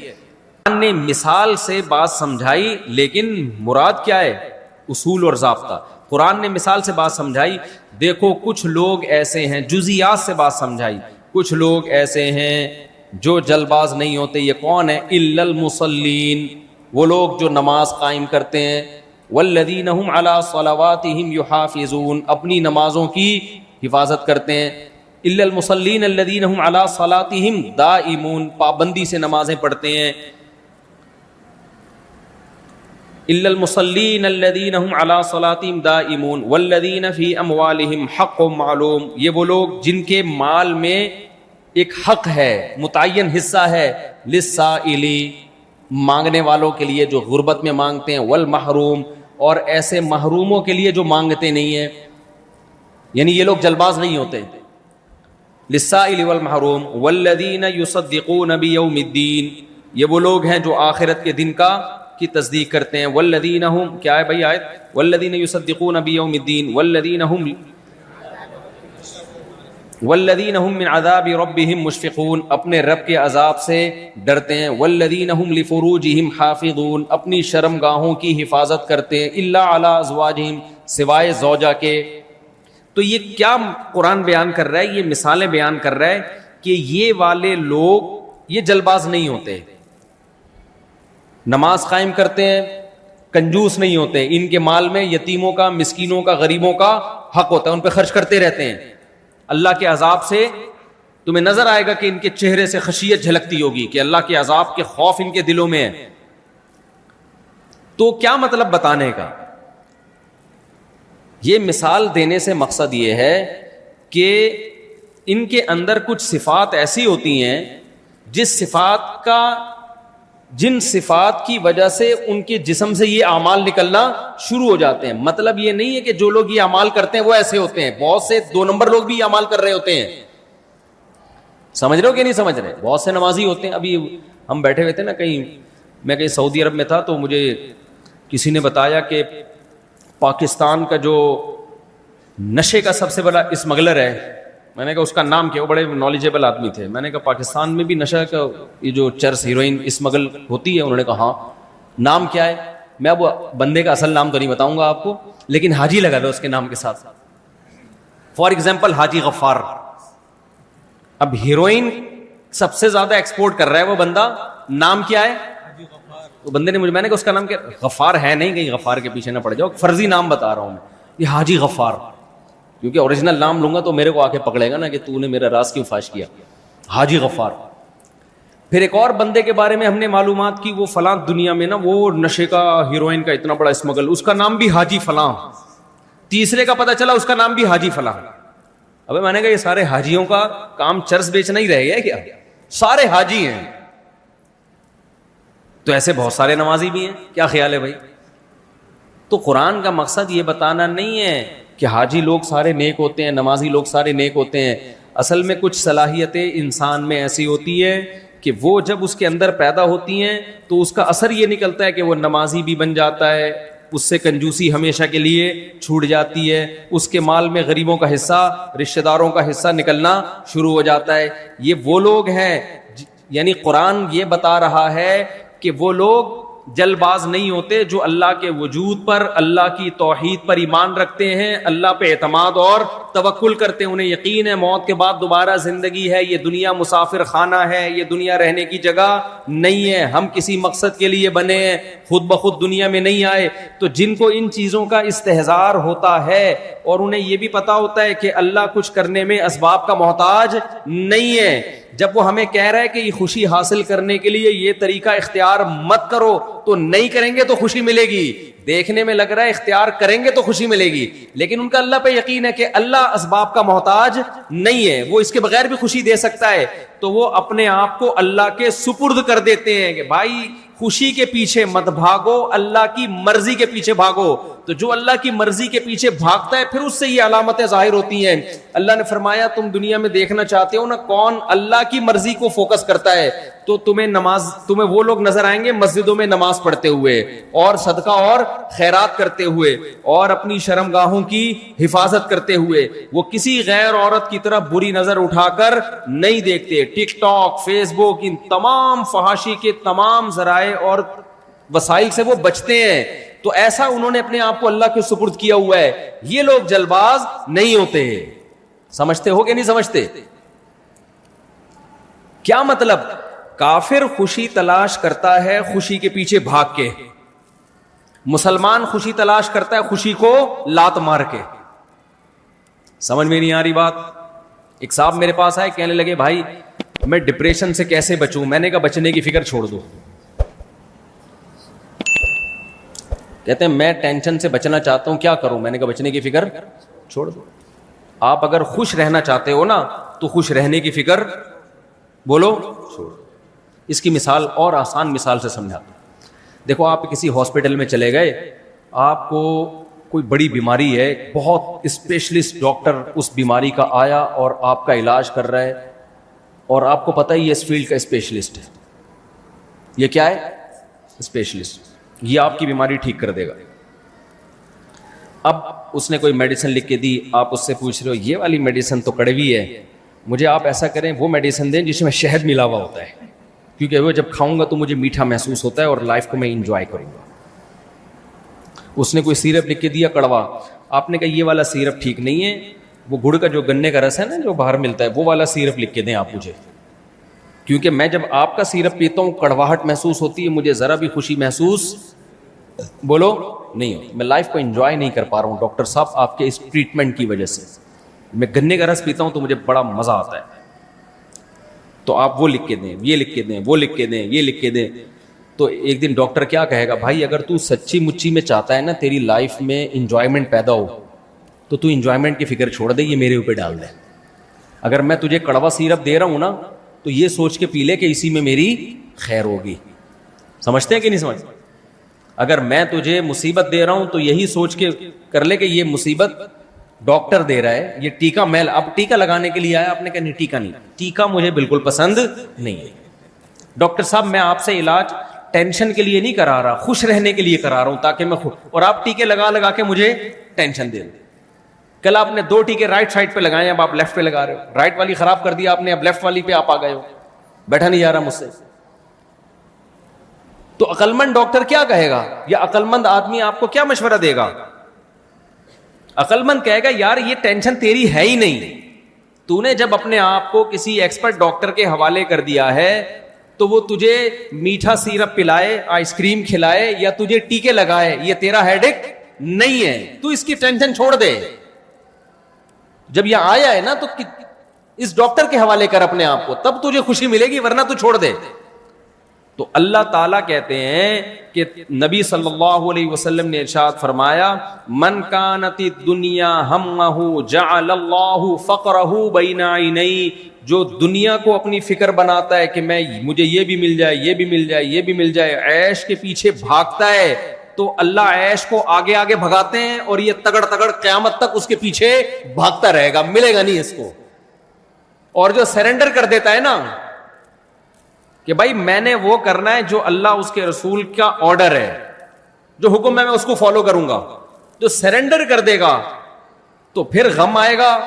Speaker 3: نے مثال سے بات سمجھائی، لیکن مراد کیا ہے؟ اصول اور ضابطہ. قرآن نے مثال سے بات سمجھائی. دیکھو کچھ لوگ ایسے ہیں، جزیات سے بات سمجھائی. کچھ لوگ ایسے ہیں جو جلد باز نہیں ہوتے. یہ کون ہے؟ الا المصلین، وہ لوگ جو نماز قائم کرتے ہیں. والذین هم علی صلواتهم یحافظون، اپنی نمازوں کی حفاظت کرتے ہیں. الا المصلین الذین هم علی صلاتهم دائمون، پابندی سے نمازیں پڑھتے ہیں. الا المصلین الذین هم علی صلاتهم دائمون والذین فی اموالهم حق معلوم، یہ وہ لوگ جن کے مال میں ایک حق ہے، متعین حصہ ہے. للسائل، مانگنے والوں کے لیے جو غربت میں مانگتے ہیں. والمحروم، اور ایسے محروموں کے لیے جو مانگتے نہیں ہیں، یعنی یہ لوگ جلباز نہیں ہوتے. للسائل والمحروم. والذین یصدقون بیوم الدین، یہ وہ لوگ ہیں جو آخرت کے دن کی تصدیق کرتے ہیں. والذین هم، کیا ہے بھائی آیت؟ والذین یصدقون بیوم الدین والذین هم من عذاب ربهم مشفقون، اپنے رب کے عذاب سے ڈرتے ہیں. والذین هم لفروجهم حافظون، اپنی شرمگاہوں کی حفاظت کرتے ہیں. الا علی ازواجهم، سوائے زوجہ کے. تو یہ کیا قرآن بیان کر رہا ہے؟ یہ مثالیں بیان کر رہا ہے کہ یہ والے لوگ یہ جلباز نہیں ہوتے، نماز قائم کرتے ہیں، کنجوس نہیں ہوتے. ان کے مال میں یتیموں کا، مسکینوں کا، غریبوں کا حق ہوتا ہے، ان پہ خرچ کرتے رہتے ہیں. اللہ کے عذاب سے تمہیں نظر آئے گا کہ ان کے چہرے سے خشیت جھلکتی ہوگی کہ اللہ کے عذاب کے خوف ان کے دلوں میں ہے. تو کیا مطلب بتانے کا؟ یہ مثال دینے سے مقصد یہ ہے کہ ان کے اندر کچھ صفات ایسی ہوتی ہیں جن صفات کی وجہ سے ان کے جسم سے یہ اعمال نکلنا شروع ہو جاتے ہیں. مطلب یہ نہیں ہے کہ جو لوگ یہ اعمال کرتے ہیں وہ ایسے ہوتے ہیں. بہت سے 2 نمبر لوگ بھی یہ اعمال کر رہے ہوتے ہیں. سمجھ رہے ہو کہ نہیں سمجھ رہے؟ بہت سے نمازی ہوتے ہیں. ابھی ہم بیٹھے ہوئے تھے نا، میں کہیں سعودی عرب میں تھا، تو مجھے کسی نے بتایا کہ پاکستان کا جو نشے کا سب سے بڑا اسمگلر ہے. میں نے کہا اس کا نام کیا؟ وہ بڑے نالجیبل آدمی تھے. میں نے کہا پاکستان میں بھی نشہ کا یہ جو چرس، ہیروئن اسمگل ہوتی ہے؟ انہوں نے کہا ہاں. نام کیا ہے؟ میں اب بندے کا اصل نام تو نہیں بتاؤں گا آپ کو، لیکن حاجی لگا دو اس کے نام کے ساتھ. فار ایگزامپل حاجی غفار. اب ہیروئن سب سے زیادہ ایکسپورٹ کر رہا ہے وہ بندہ، نام کیا ہے؟ تو بندے نے میں نے کہا اس کا نام کیا؟ غفار ہے نہیں، کہیں غفار کے پیچھے نہ پڑ جاؤ، فرضی نام بتا رہا ہوں میں. یہ حاجی غفار، کیونکہ اوریجنل نام لوں گا تو میرے کو آ کے پکڑے گا نا کہ تو نے میرا راز کیوں فاش کیا. حاجی غفار. پھر ایک اور بندے کے بارے میں ہم نے معلومات کی، وہ فلاں دنیا میں نا وہ نشے کا، ہیروئن کا اتنا بڑا اسمگل، اس کا نام بھی حاجی فلاں. تیسرے کا پتہ چلا اس کا نام بھی حاجی فلاں. ابے میں نے کہا یہ سارے حاجیوں کا کام چرس بیچنا ہی رہ گیا کیا؟ سارے حاجی ہیں. تو ایسے بہت سارے نمازی بھی ہیں. کیا خیال ہے بھائی؟ تو قرآن کا مقصد یہ بتانا نہیں ہے کہ حاجی لوگ سارے نیک ہوتے ہیں، نمازی لوگ سارے نیک ہوتے ہیں. اصل میں کچھ صلاحیتیں انسان میں ایسی ہوتی ہے کہ وہ جب اس کے اندر پیدا ہوتی ہیں تو اس کا اثر یہ نکلتا ہے کہ وہ نمازی بھی بن جاتا ہے، اس سے کنجوسی ہمیشہ کے لیے چھوٹ جاتی ہے، اس کے مال میں غریبوں کا حصہ، رشتہ داروں کا حصہ نکلنا شروع ہو جاتا ہے. یہ وہ لوگ ہیں، یعنی قرآن یہ بتا رہا ہے کہ وہ لوگ جل باز نہیں ہوتے جو اللہ کے وجود پر، اللہ کی توحید پر ایمان رکھتے ہیں، اللہ پہ اعتماد اور توکل کرتے ہیں. انہیں یقین ہے موت کے بعد دوبارہ زندگی ہے، یہ دنیا مسافر خانہ ہے، یہ دنیا رہنے کی جگہ نہیں ہے، ہم کسی مقصد کے لیے بنے ہیں، خود بخود دنیا میں نہیں آئے. تو جن کو ان چیزوں کا استحضار ہوتا ہے اور انہیں یہ بھی پتا ہوتا ہے کہ اللہ کچھ کرنے میں اسباب کا محتاج نہیں ہے، جب وہ ہمیں کہہ رہا ہے کہ یہ خوشی حاصل کرنے کے لیے یہ طریقہ اختیار مت کرو، تو نہیں کریں گے تو خوشی ملے گی. دیکھنے میں لگ رہا ہے اختیار کریں گے تو خوشی ملے گی، لیکن ان کا اللہ پہ یقین ہے کہ اللہ اسباب کا محتاج نہیں ہے، وہ اس کے بغیر بھی خوشی دے سکتا ہے. تو وہ اپنے آپ کو اللہ کے سپرد کر دیتے ہیں کہ بھائی خوشی کے پیچھے مت بھاگو، اللہ کی مرضی کے پیچھے بھاگو. تو جو اللہ کی مرضی کے پیچھے بھاگتا ہے پھر اس سے یہ علامتیں ظاہر ہوتی ہیں. اللہ نے فرمایا تم دنیا میں دیکھنا چاہتے ہو نا کون اللہ کی مرضی کو فوکس کرتا ہے, تو تمہیں وہ لوگ نظر آئیں گے مسجدوں میں نماز پڑھتے ہوئے اور صدقہ اور خیرات کرتے ہوئے اور اپنی شرمگاہوں کی حفاظت کرتے ہوئے. وہ کسی غیر عورت کی طرف بری نظر اٹھا کر نہیں دیکھتے. ٹک ٹاک, فیس بک, ان تمام فحاشی کے تمام ذرائع اور وسائل سے وہ بچتے ہیں. تو ایسا انہوں نے اپنے آپ کو اللہ کے سپرد کیا ہوا ہے. یہ لوگ جلباز نہیں ہوتے. سمجھتے ہو کہ نہیں سمجھتے؟ کیا مطلب؟ کافر خوشی تلاش کرتا ہے خوشی کے پیچھے بھاگ کے, مسلمان خوشی تلاش کرتا ہے خوشی کو لات مار کے. سمجھ میں نہیں آ رہی بات؟ ایک صاحب میرے پاس آئے, کہنے لگے بھائی میں ڈپریشن سے کیسے بچوں؟ میں نے کہا بچنے کی فکر چھوڑ دو. کہتے ہیں میں ٹینشن سے بچنا چاہتا ہوں, کیا کروں؟ میں نے کہا بچنے کی فکر چھوڑ دو. آپ اگر خوش رہنا چاہتے ہو نا تو خوش رہنے کی فکر بولو چھوڑ. اس کی مثال اور آسان مثال سے سمجھاتا ہوں. دیکھو آپ کسی ہاسپٹل میں چلے گئے, آپ کو کوئی بڑی بیماری ہے, بہت اسپیشلسٹ ڈاکٹر اس بیماری کا آیا اور آپ کا علاج کر رہا ہے, اور آپ کو پتہ ہی یہ اس فیلڈ کا اسپیشلسٹ ہے. یہ کیا ہے؟ اسپیشلسٹ. یہ آپ کی بیماری ٹھیک کر دے گا. اب اس نے کوئی میڈیسن لکھ کے دی, آپ اس سے پوچھ رہے ہو یہ والی میڈیسن تو کڑوی ہے, مجھے آپ ایسا کریں وہ میڈیسن دیں جس میں شہد ملا ہوا ہوتا ہے, کیونکہ وہ جب کھاؤں گا تو مجھے میٹھا محسوس ہوتا ہے اور لائف کو میں انجوائے کروں گا. اس نے کوئی سیرپ لکھ کے دیا کڑوا, آپ نے کہا یہ والا سیرپ ٹھیک نہیں ہے, وہ گڑ کا جو گنے کا رس ہے نا جو باہر ملتا ہے وہ والا سیرپ لکھ کے دیں آپ مجھے, کیونکہ میں جب آپ کا سیرپ پیتا ہوں کڑواہٹ محسوس ہوتی ہے, مجھے ذرا بھی خوشی محسوس بولو نہیں ہو, میں لائف کو انجوائے نہیں کر پا رہا ہوں ڈاکٹر صاحب آپ کے اس ٹریٹمنٹ کی وجہ سے. میں گنے کا رس پیتا ہوں تو مجھے بڑا مزہ آتا ہے. تو آپ وہ لکھ کے دیں, یہ لکھ کے دیں, وہ لکھ کے دیں, یہ لکھ کے دیں. تو ایک دن ڈاکٹر کیا کہے گا, بھائی اگر تو سچی مچی میں چاہتا ہے نا تیری لائف میں انجوائمنٹ پیدا ہو تو تو انجوائمنٹ کی فکر چھوڑ دے, یہ میرے اوپر ڈال دے. اگر میں تجھے کڑوا سیرپ دے رہا ہوں نا تو یہ سوچ کے پی لے کہ اسی میں میری خیر ہوگی. سمجھتے ہیں کہ نہیں سمجھتے؟ اگر میں تجھے مصیبت دے رہا ہوں تو یہی سوچ کے کر لے کہ یہ مصیبت ڈاکٹر دے رہا ہے, یہ ٹیکا میں اب ٹیکا لگانے کے لیے آیا, آپ نے کہا نہیں ٹیکا نہیں, ٹیکا مجھے بالکل پسند نہیں ہے. ڈاکٹر صاحب میں آپ سے علاج ٹینشن کے لیے نہیں کرا رہا, خوش رہنے کے لیے کرا رہا ہوں تاکہ میں اور آپ ٹیکے لگا لگا کے مجھے ٹینشن دے دیں. کل آپ نے 2 ٹیکے رائٹ سائڈ پہ لگائے, اب آپ لیفٹ پہ لگا رہے ہو, رائٹ والی خراب کر دی آپ نے, اب لیفٹ والی پہ آپ آ گئے ہو, بیٹھا نہیں جا رہا مجھ سے. تو عقلمند ڈاکٹر کیا کہے گا, یا عقلمند آدمی آپ کو کیا مشورہ دے گا؟ عقلمند کہے گا یار یہ ٹینشن تیری ہے ہی نہیں, تو نے جب اپنے آپ کو کسی ایکسپرٹ ڈاکٹر کے حوالے کر دیا ہے تو وہ تجھے میٹھا سیرپ پلائے, آئس کریم کھلائے یا تجھے ٹیکے لگائے, یہ تیرا ہیڈک نہیں ہے, تو اس کی ٹینشن چھوڑ دے. جب یہ آیا ہے نا تو اس ڈاکٹر کے حوالے کر اپنے آپ کو, تب تجھے خوشی ملے گی, ورنہ تو چھوڑ دے. تو اللہ تعالیٰ کہتے ہیں کہ نبی صلی اللہ علیہ وسلم نے ارشاد فرمایا, من کانت الدنیا ہمہ جعل اللہ فقرہ بین عینیہ, جو دنیا کو اپنی فکر بناتا ہے کہ مجھے یہ بھی مل جائے, یہ بھی مل جائے, یہ بھی مل جائے, عیش کے پیچھے بھاگتا ہے, تو اللہ عیش کو آگے آگے بھگاتے ہیں اور یہ تگڑ تگڑ قیامت تک اس کے پیچھے بھاگتا رہے گا, ملے گا نہیں اس کو. اور جو سرنڈر کر دیتا ہے نا کہ بھائی میں نے وہ کرنا ہے جو اللہ اس کے رسول کا آرڈر ہے, جو حکم ہے میں اس کو فالو کروں گا, جو سرنڈر کر دے گا تو پھر غم آئے گا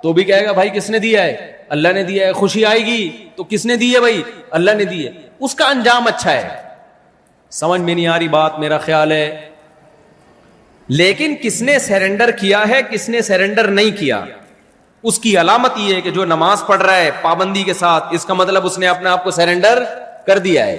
Speaker 3: تو بھی کہے گا بھائی کس نے دیا ہے, اللہ نے دیا ہے. خوشی آئے گی تو کس نے دی ہے, بھائی اللہ نے دی ہے. اس کا انجام اچھا ہے. سمجھ میں نہیں آ رہی بات, میرا خیال ہے. لیکن کس نے سرنڈر کیا ہے, کس نے سرنڈر نہیں کیا, اس کی علامت یہ ہے کہ جو نماز پڑھ رہا ہے پابندی کے ساتھ, اس کا مطلب اس نے اپنے آپ کو سرنڈر کر دیا ہے.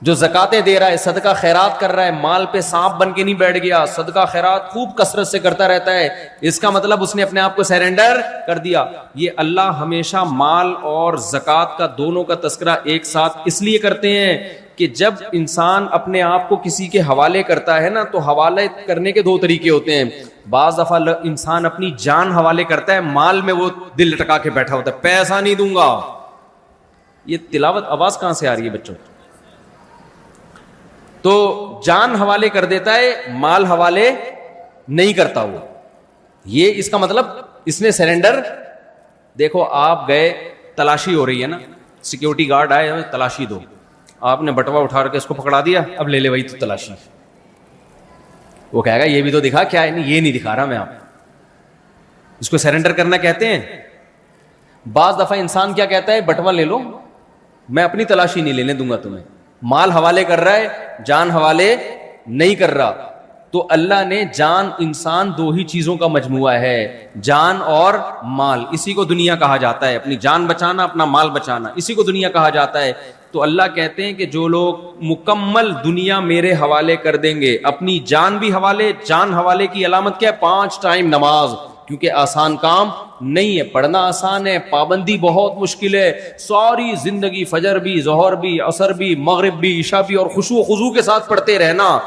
Speaker 3: جو زکاتیں دے رہا ہے, صدقہ خیرات کر رہا ہے, مال پہ سانپ بن کے نہیں بیٹھ گیا, صدقہ خیرات خوب کثرت سے کرتا رہتا ہے, اس کا مطلب اس نے اپنے آپ کو سرنڈر کر دیا. یہ اللہ ہمیشہ مال اور زکات کا دونوں کا تذکرہ ایک ساتھ اس لیے کرتے ہیں کہ جب انسان اپنے آپ کو کسی کے حوالے کرتا ہے نا تو حوالے کرنے کے 2 طریقے ہوتے ہیں. بعض دفعہ انسان اپنی جان حوالے کرتا ہے, مال میں وہ دل لٹکا کے بیٹھا ہوتا ہے, پیسہ نہیں دوں گا. یہ تلاوت آواز کہاں سے آ رہی ہے بچوں؟ تو جان حوالے کر دیتا ہے, مال حوالے نہیں کرتا وہ. یہ اس کا مطلب اس نے سرنڈر. دیکھو آپ گئے, تلاشی ہو رہی ہے نا, سیکیورٹی گارڈ آئے ہمیں تلاشی دو, آپ نے بٹوا اٹھا کے اس کو پکڑا دیا, اب لے لے وہی تو تلاشی. وہ کہے گا یہ بھی تو دکھا, کیا ہے, نہیں یہ نہیں دکھا رہا میں آپ. اس کو سرنڈر کرنا کہتے ہیں. بعض دفعہ انسان کیا کہتا ہے, بٹوا لے لو, میں اپنی تلاشی نہیں لینے دوں گا تمہیں. مال حوالے کر رہا ہے, جان حوالے نہیں کر رہا. تو اللہ نے جان, انسان دو ہی چیزوں کا مجموعہ ہے, جان اور مال. اسی کو دنیا کہا جاتا ہے, اپنی جان بچانا, اپنا مال بچانا, اسی کو دنیا کہا جاتا ہے. تو اللہ کہتے ہیں کہ جو لوگ مکمل دنیا میرے حوالے کر دیں گے, اپنی جان بھی حوالے. جان حوالے کی علامت کیا ہے؟ 5 ٹائم نماز. کیونکہ آسان کام نہیں ہے, پڑھنا آسان ہے, پابندی بہت مشکل ہے. ساری زندگی فجر بھی, ظہر بھی, عصر بھی, مغرب بھی, عشاء بھی, اور خشوع و خضوع کے ساتھ پڑھتے رہنا,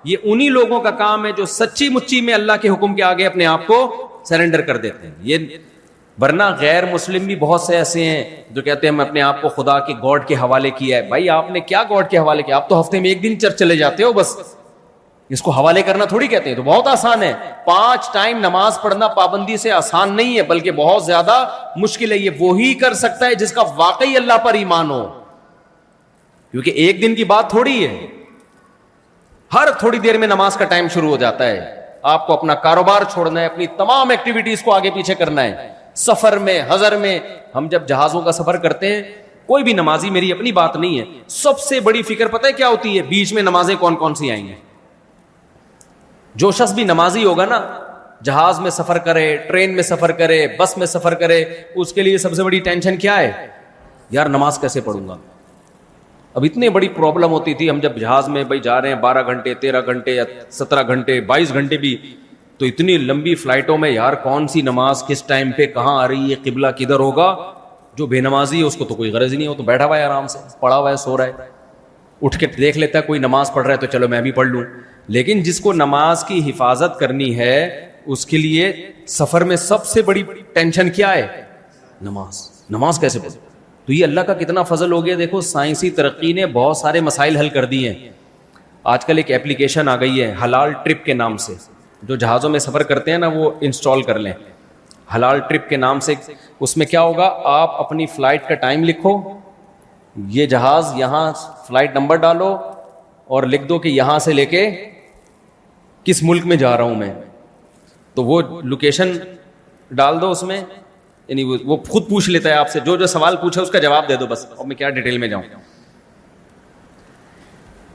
Speaker 3: یہ انہی لوگوں کا کام ہے جو سچی مچی میں اللہ کے حکم کے آگے اپنے آپ کو سرنڈر کر دیتے ہیں. یہ ورنہ غیر مسلم بھی بہت سے ایسے ہیں جو کہتے ہیں میں اپنے آپ کو خدا کے گاڈ کے حوالے کیا ہے. بھائی آپ نے کیا گاڈ کے حوالے کیا؟ آپ تو ہفتے میں 1 دن چرچ چلے جاتے ہو بس. اس کو حوالے کرنا تھوڑی کہتے ہیں. تو بہت آسان ہے. 5 ٹائم نماز پڑھنا پابندی سے آسان نہیں ہے, بلکہ بہت زیادہ مشکل ہے. یہ وہی کر سکتا ہے جس کا واقعی اللہ پر ایمان ہو, کیونکہ 1 دن کی بات تھوڑی ہے. ہر تھوڑی دیر میں نماز کا ٹائم شروع ہو جاتا ہے. آپ کو اپنا کاروبار چھوڑنا ہے, اپنی تمام ایکٹیویٹیز کو آگے پیچھے کرنا ہے. سفر میں, حضر میں, ہم جب جہازوں کا سفر کرتے ہیں, کوئی بھی نمازی, میری اپنی بات نہیں ہے, سب سے بڑی فکر پتہ ہے کیا ہوتی ہے؟ بیچ میں نمازیں کون کون سی آئیں گے. جو شخص بھی نمازی ہوگا نا, جہاز میں سفر کرے, ٹرین میں سفر کرے, بس میں سفر کرے, اس کے لیے سب سے بڑی ٹینشن کیا ہے؟ یار نماز کیسے پڑھوں گا. اب اتنی بڑی پرابلم ہوتی تھی, ہم جب جہاز میں بھائی جا رہے ہیں 12 گھنٹے 13 گھنٹے یا 17 گھنٹے 22 گھنٹے بھی, تو اتنی لمبی فلائٹوں میں یار کون سی نماز کس ٹائم پہ کہاں آ رہی ہے, قبلہ کدھر ہوگا. جو بے نمازی ہے اس کو تو کوئی غرض ہی نہیں ہو, تو بیٹھا ہوا ہے آرام سے, پڑا ہوا ہے, سو رہا ہے, اٹھ کے دیکھ لیتا ہے کوئی نماز پڑھ رہا ہے تو چلو میں بھی پڑھ لوں. لیکن جس کو نماز کی حفاظت کرنی ہے اس کے لیے سفر میں سب سے بڑی ٹینشن کیا ہے؟ نماز. نماز کیسے پڑھیں؟ تو یہ اللہ کا کتنا فضل ہو گیا. دیکھو سائنسی ترقی نے بہت سارے مسائل حل کر دیے ہیں. آج کل ایک ایپلیکیشن آ گئی ہے حلال ٹرپ کے نام سے, جو جہازوں میں سفر کرتے ہیں نا وہ انسٹال کر لیں. حلال ٹرپ کے نام سے, اس میں کیا ہوگا, آپ اپنی فلائٹ کا ٹائم لکھو, یہ جہاز یہاں فلائٹ نمبر ڈالو اور لکھ دو کہ یہاں سے لے کے کس ملک میں جا رہا ہوں میں, تو وہ لوکیشن ڈال دو اس میں, یعنی وہ خود پوچھ لیتا ہے آپ سے, جو جو سوال پوچھے اس کا جواب دے دو بس, اور میں کیا ڈیٹیل میں جاؤں.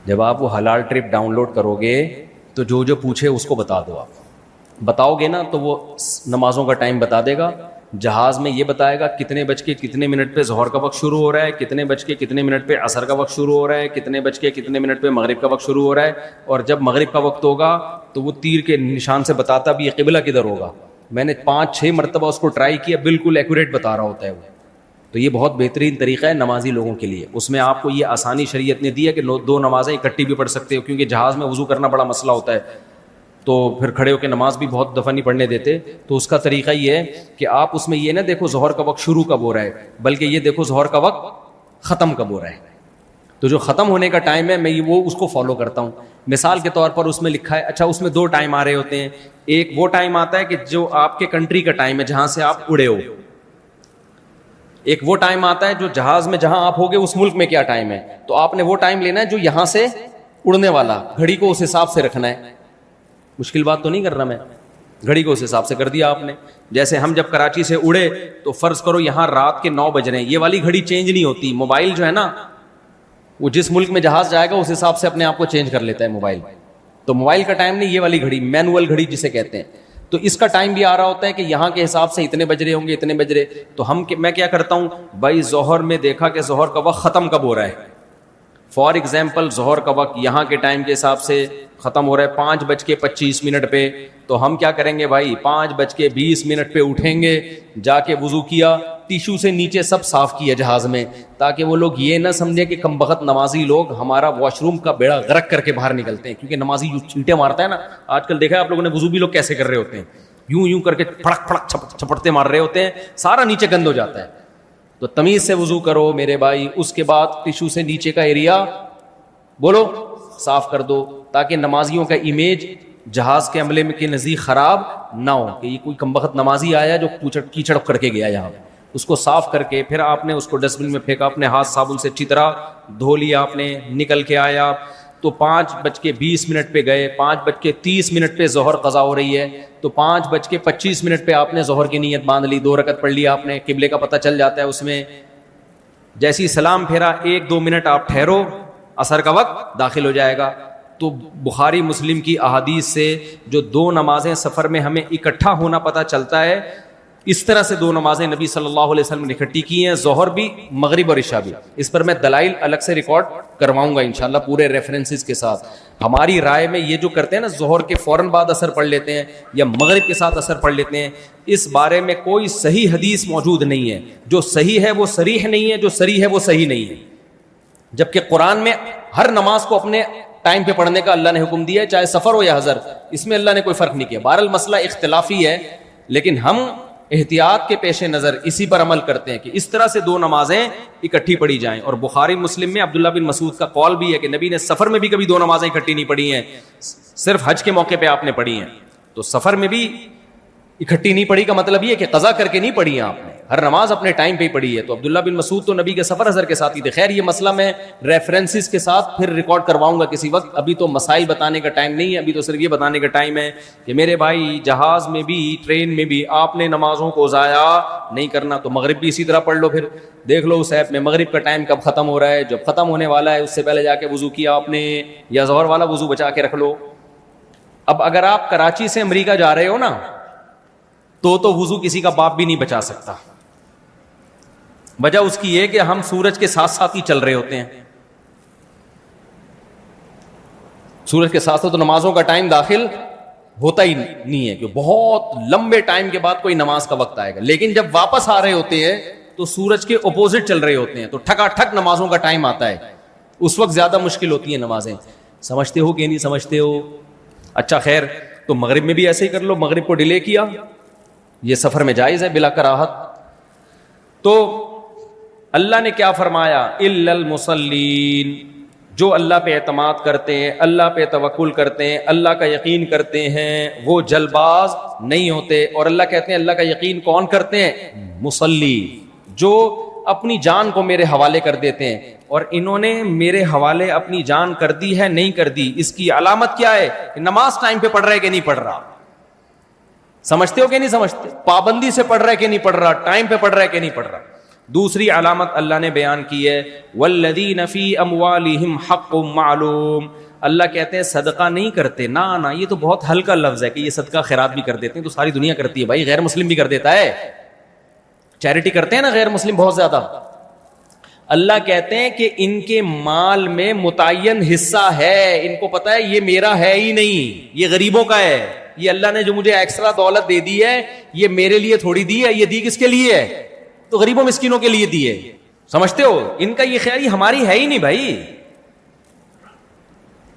Speaker 3: جب آپ وہ حلال ٹرپ ڈاؤن لوڈ کرو گے تو جو جو پوچھے اس کو بتا دو. آپ بتاؤ گے نا تو وہ نمازوں کا ٹائم بتا دے گا. جہاز میں یہ بتائے گا کتنے بج کے کتنے منٹ پہ ظہر کا وقت شروع ہو رہا ہے, کتنے بج کے کتنے منٹ پہ عصر کا وقت شروع ہو رہا ہے, کتنے بج کے کتنے منٹ پہ مغرب کا وقت شروع ہو رہا ہے. اور جب مغرب کا وقت ہوگا تو وہ تیر کے نشان سے بتاتا بھی یہ قبلہ کدھر ہوگا. میں نے 5-6 مرتبہ اس کو ٹرائی کیا, بالکل ایکوریٹ بتا رہا ہوتا ہے وہ. تو یہ بہت بہترین طریقہ ہے نمازی لوگوں کے لیے. اس میں آپ کو یہ آسانی شریعت نے دی ہے کہ 2 نمازیں اکٹھی بھی پڑھ سکتے ہو, کیونکہ جہاز میں وضو کرنا بڑا مسئلہ ہوتا ہے, تو پھر کھڑے ہو کے نماز بھی بہت دفعہ نہیں پڑھنے دیتے. تو اس کا طریقہ یہ ہے کہ آپ اس میں یہ نہ دیکھو ظہر کا وقت شروع کب ہو رہا ہے, بلکہ یہ دیکھو ظہر کا وقت ختم کب ہو رہا ہے. تو جو ختم ہونے کا ٹائم ہے میں وہ اس کو فالو کرتا ہوں. مثال کے طور پر اس میں لکھا ہے, اچھا اس میں 2 ٹائم آ رہے ہوتے ہیں. ایک وہ ٹائم آتا ہے کہ جو آپ کے کنٹری کا ٹائم ہے جہاں سے آپ اڑے ہو, ایک وہ ٹائم آتا ہے جو جہاز میں جہاں آپ ہوگے اس ملک میں کیا ٹائم ہے. تو آپ نے وہ ٹائم لینا ہے جو یہاں سے اڑنے والا, گھڑی کو اس حساب سے رکھنا ہے. مشکل بات تو نہیں کر رہا میں, گھڑی کو اس حساب سے کر دیا آپ نے. جیسے ہم جب کراچی سے اڑے تو فرض کرو یہاں رات کے 9 بج رہے ہیں, یہ والی گھڑی چینج نہیں ہوتی. موبائل جو ہے نا وہ جس ملک میں جہاز جائے گا اس حساب سے اپنے آپ کو چینج کر لیتا ہے موبائل. تو موبائل کا ٹائم نہیں, یہ والی گھڑی مینول گھڑی جسے کہتے ہیں. تو اس کا ٹائم بھی آ رہا ہوتا ہے کہ یہاں کے حساب سے اتنے بج رہے ہوں گے, اتنے بج رہے. تو میں کیا کرتا ہوں بھائی, ظہر میں دیکھا کہ ظہر کا وقت ختم کب ہو رہا ہے. فار ایگزامپل ظہر کا وقت یہاں کے ٹائم کے حساب سے ختم ہو رہا ہے 5:25 پہ. تو ہم کیا کریں گے بھائی, 5:20 پہ اٹھیں گے, جا کے وضو کیا, ٹیشو سے نیچے سب صاف کیا جہاز میں, تاکہ وہ لوگ یہ نہ سمجھے کہ کم بخت نمازی لوگ ہمارا واش روم کا بیڑا غرق کر کے باہر نکلتے ہیں. کیونکہ نمازی یوں چھینٹے مارتا ہے نا, آج کل دیکھا ہے آپ لوگوں نے وضو بھی لوگ کیسے کر رہے ہوتے ہیں, یوں کر کے پھڑک پھڑک چھپڑتے مار رہے ہوتے ہیں, سارا نیچے گند ہو جاتا ہے. تو تمیز سے وضو کرو میرے بھائی. اس کے بعد ٹیشو سے نیچے کا ایریا بولو صاف کر دو، تاکہ نمازیوں کا امیج جہاز کے عملے میں کے نزدیک خراب نہ ہو کہ یہ کوئی کمبخت نمازی آیا جو کیچڑ کر کے گیا یہاں. اس کو صاف کر کے پھر آپ نے اس کو ڈسٹ بن میں پھینکا، اپنے ہاتھ صابن سے اچھی طرح دھو لیا، آپ نے نکل کے آیا تو 5:20 پہ گئے، 5:30 پہ ظہر قضا ہو رہی ہے تو 5:25 پہ آپ نے ظہر کی نیت باندھ لی، 2 رکعت پڑھ لی آپ نے، قبلے کا پتہ چل جاتا ہے اس میں. جیسی سلام پھیرا 1-2 منٹ آپ ٹھہرو، عصر کا وقت داخل ہو جائے گا. تو بخاری مسلم کی احادیث سے جو 2 نمازیں سفر میں ہمیں اکٹھا ہونا پتہ چلتا ہے، اس طرح سے 2 نمازیں نبی صلی اللہ علیہ وسلم نے اکٹھی کی ہیں، ظہر بھی، مغرب اور عشاء بھی. اس پر میں دلائل الگ سے ریکارڈ کرواؤں گا انشاءاللہ پورے ریفرنسز کے ساتھ. ہماری رائے میں یہ جو کرتے ہیں نا ظہر کے فوراً بعد اثر پڑھ لیتے ہیں یا مغرب کے ساتھ اثر پڑھ لیتے ہیں، اس بارے میں کوئی صحیح حدیث موجود نہیں ہے. جو صحیح ہے وہ صریح نہیں ہے، جو صریح ہے وہ صحیح نہیں ہے. جبکہ قرآن میں ہر نماز کو اپنے ٹائم پہ پڑھنے کا اللہ نے حکم دیا ہے، چاہے سفر ہو یا حضر، اس میں اللہ نے کوئی فرق نہیں کیا. بہرحال مسئلہ اختلافی ہے، لیکن ہم احتیاط کے پیش نظر اسی پر عمل کرتے ہیں کہ اس طرح سے 2 نمازیں اکٹھی پڑھی جائیں. اور بخاری مسلم میں عبداللہ بن مسعود کا قول بھی ہے کہ نبی نے سفر میں بھی کبھی 2 نمازیں اکٹھی نہیں پڑھی ہیں، صرف حج کے موقع پہ آپ نے پڑھی ہیں. تو سفر میں بھی اکٹھی نہیں پڑھی کا مطلب یہ کہ قضا کر کے نہیں پڑھی ہے آپ نے، ہر نماز اپنے ٹائم پہ ہی پڑھی ہے. تو عبداللہ بن مسعود تو نبی کے سفر حضر کے ساتھ ہی تھے. خیر یہ مسئلہ میں ریفرنسز کے ساتھ پھر ریکارڈ کرواؤں گا کسی وقت، ابھی تو مسائل بتانے کا ٹائم نہیں ہے. ابھی تو صرف یہ بتانے کا ٹائم ہے کہ میرے بھائی جہاز میں بھی ٹرین میں بھی آپ نے نمازوں کو ضائع نہیں کرنا. تو مغرب بھی اسی طرح پڑھ لو، پھر دیکھ لو اس ایپ میں مغرب کا ٹائم کب ختم ہو رہا ہے، جب ختم ہونے والا ہے اس سے پہلے جا کے وضو کیا آپ نے، یا ظہر والا وضو بچا کے رکھ لو. اب اگر آپ کراچی سے امریکہ جا رہے ہو نا تو وضو کسی کا باپ بھی نہیں بچا سکتا. وجہ اس کی یہ کہ ہم سورج کے ساتھ ساتھ ہی چل رہے ہوتے ہیں، سورج کے ساتھ ساتھ تو نمازوں کا ٹائم داخل ہوتا ہی نہیں ہے کہ بہت لمبے ٹائم کے بعد کوئی نماز کا وقت آئے گا. لیکن جب واپس آ رہے ہوتے ہیں تو سورج کے اپوزٹ چل رہے ہوتے ہیں، تو ٹھکا ٹھک نمازوں کا ٹائم آتا ہے. اس وقت زیادہ مشکل ہوتی ہیں نمازیں. سمجھتے ہو کہ نہیں سمجھتے ہو؟ اچھا خیر، تو مغرب میں بھی ایسے ہی کر لو، مغرب کو ڈیلے کیا، یہ سفر میں جائز ہے بلا کراہت. تو اللہ نے کیا فرمایا؟ الا المصلین، جو اللہ پہ اعتماد کرتے ہیں، اللہ پہ توکل کرتے ہیں، اللہ کا یقین کرتے ہیں، وہ جلد باز نہیں ہوتے. اور اللہ کہتے ہیں اللہ کا یقین کون کرتے ہیں؟ مصلی، جو اپنی جان کو میرے حوالے کر دیتے ہیں. اور انہوں نے میرے حوالے اپنی جان کر دی ہے نہیں کر دی، اس کی علامت کیا ہے؟ کہ نماز ٹائم پہ پڑھ رہا ہے کہ نہیں پڑھ رہا. سمجھتے ہو کہ نہیں سمجھتے؟ پابندی سے پڑھ رہا ہے کہ نہیں پڑھ رہا، ٹائم پہ پڑھ رہا ہے کہ نہیں پڑھ رہا. دوسری علامت اللہ نے بیان کی ہے والذین فی اموالہم حق معلوم. اللہ کہتے ہیں صدقہ نہیں کرتے. نہ یہ تو بہت ہلکا لفظ ہے کہ یہ صدقہ خیرات بھی کر دیتے ہیں، تو ساری دنیا کرتی ہے بھائی، غیر مسلم بھی کر دیتا ہے. چیریٹی کرتے ہیں نا غیر مسلم بہت زیادہ. اللہ کہتے ہیں کہ ان کے مال میں متعین حصہ ہے، ان کو پتا ہے یہ میرا ہے ہی نہیں، یہ غریبوں کا ہے. یہ اللہ نے جو مجھے ایکسٹرا دولت دے دی ہے یہ میرے لیے تھوڑی دی ہے، یہ دی کس کے لیے ہے؟ تو غریبوں مسکینوں کے لیے دی ہے. سمجھتے ہو؟ ان کا یہ خیال ہماری ہے ہی نہیں بھائی.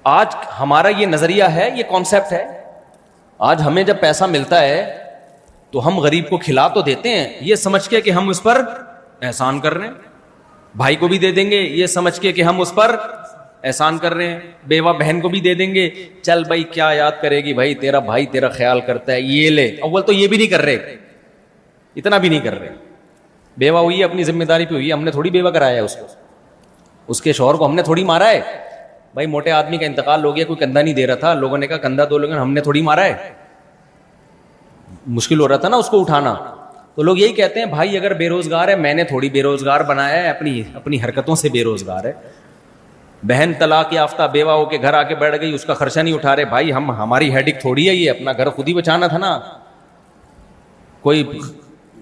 Speaker 3: آج ہمارا یہ نظریہ ہے، یہ کانسیپٹ ہے. آج ہمیں جب پیسہ ملتا ہے تو ہم غریب کو کھلا تو دیتے ہیں یہ سمجھ کے کہ ہم اس پر احسان کر رہے ہیں، بھائی کو بھی دے دیں گے یہ سمجھ کے کہ ہم اس پر احسان کر رہے ہیں، بیوہ بہن کو بھی دے دیں گے، چل بھائی کیا یاد کرے گی بھائی، تیرا بھائی تیرا خیال کرتا ہے، یہ لے. اول تو یہ بھی نہیں کر رہے، اتنا بھی نہیں کر رہے. بیوہ ہوئی اپنی ذمہ داری پہ ہوئی، ہم نے تھوڑی بیوہ کرایا ہے اس کو، اس کے شوہر کو ہم نے تھوڑی مارا ہے. بھائی موٹے آدمی کا انتقال ہو گیا، کوئی کندھا نہیں دے رہا تھا، لوگوں نے کہا کندھا دو، لیکن ہم نے تھوڑی مارا ہے، مشکل ہو رہا تھا نا اس کو اٹھانا. تو لوگ یہی کہتے ہیں بھائی اگر بے روزگار ہے، میں نے تھوڑی بے روزگار بنایا ہے، اپنی حرکتوں سے بے روزگار ہے. بہن طلاق یافتہ بیوہ ہو کے گھر آ کے بیٹھ گئی، اس کا خرچہ نہیں اٹھا رہے. بھائی ہماری ہیڈک تھوڑی ہے یہ، اپنا گھر خود ہی بچانا تھا نا. کوئی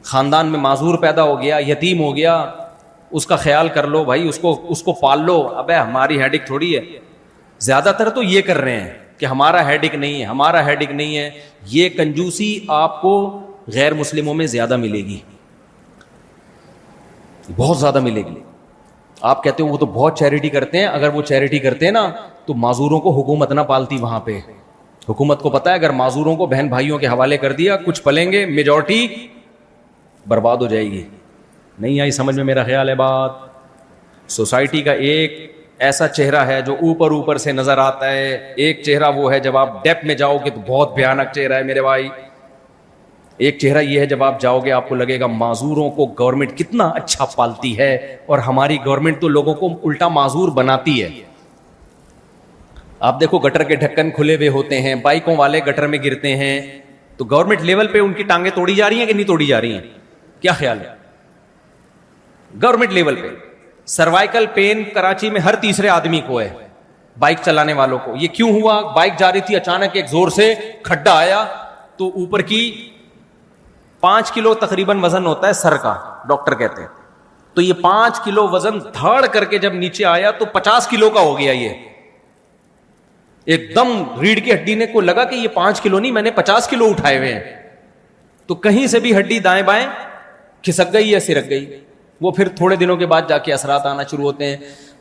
Speaker 3: خاندان میں معذور پیدا ہو گیا، یتیم ہو گیا، اس کا خیال کر لو بھائی، اس کو پال لو. ابے ہماری ہیڈک تھوڑی ہے. زیادہ تر تو یہ کر رہے ہیں کہ ہمارا ہیڈک نہیں ہے، ہمارا ہیڈک نہیں ہے. یہ کنجوسی آپ کو غیر مسلموں میں زیادہ ملے گی، بہت زیادہ ملے گی. آپ کہتے ہو وہ تو بہت چیریٹی کرتے ہیں، اگر وہ چیریٹی کرتے ہیں نا تو معذوروں کو حکومت نہ پالتی. وہاں پہ حکومت کو پتا ہے اگر معذوروں کو بہن بھائیوں کے حوالے کر دیا، کچھ پلیں گے، میجورٹی برباد ہو جائے گی. نہیں آئی سمجھ میں میرا خیال ہے بات؟ سوسائٹی کا ایک ایسا چہرہ ہے جو اوپر سے نظر آتا ہے. ایک چہرہ وہ ہے جب آپ ڈیپ میں جاؤ گے تو بہت بھیانک چہرہ ہے میرے بھائی. ایک چہرہ یہ ہے جب آپ جاؤ گے آپ کو لگے گا معذوروں کو گورنمنٹ کتنا اچھا پالتی ہے, اور ہماری گورنمنٹ تو لوگوں کو الٹا معذور بناتی ہے. آپ دیکھو گٹر کے ڈھکن کھلے ہوئے ہوتے ہیں, بائکوں والے گٹر میں گرتے ہیں, تو گورنمنٹ لیول پہ ان کی ٹانگیں توڑی جا رہی ہیں کہ نہیں توڑی جا رہی ہیں؟ کیا خیال ہے؟ گورنمنٹ لیول پہ سروائیکل پین کراچی میں ہر تیسرے آدمی کو ہے, بائک چلانے والوں کو. یہ کیوں ہوا؟ بائک جا رہی تھی, اچانک ایک زور سے کھڈا آیا, تو اوپر کی 5 کلو تقریباً وزن ہوتا ہے سر کا, ڈاکٹر کہتے ہیں, تو یہ 5 کلو وزن دھاڑ کر کے جب نیچے آیا تو 50 کلو کا ہو گیا. یہ ایک دم ریڑھ کی ہڈی نے کو لگا کہ یہ 5 کلو نہیں, میں نے 50 کلو اٹھائے ہوئے ہیں. تو کہیں سے بھی ہڈی دائیں بائیں کھسک گئی یا سرک گئی. وہ پھر تھوڑے دنوں کے بعد جا کے اثرات آنا شروع ہوتے ہیں.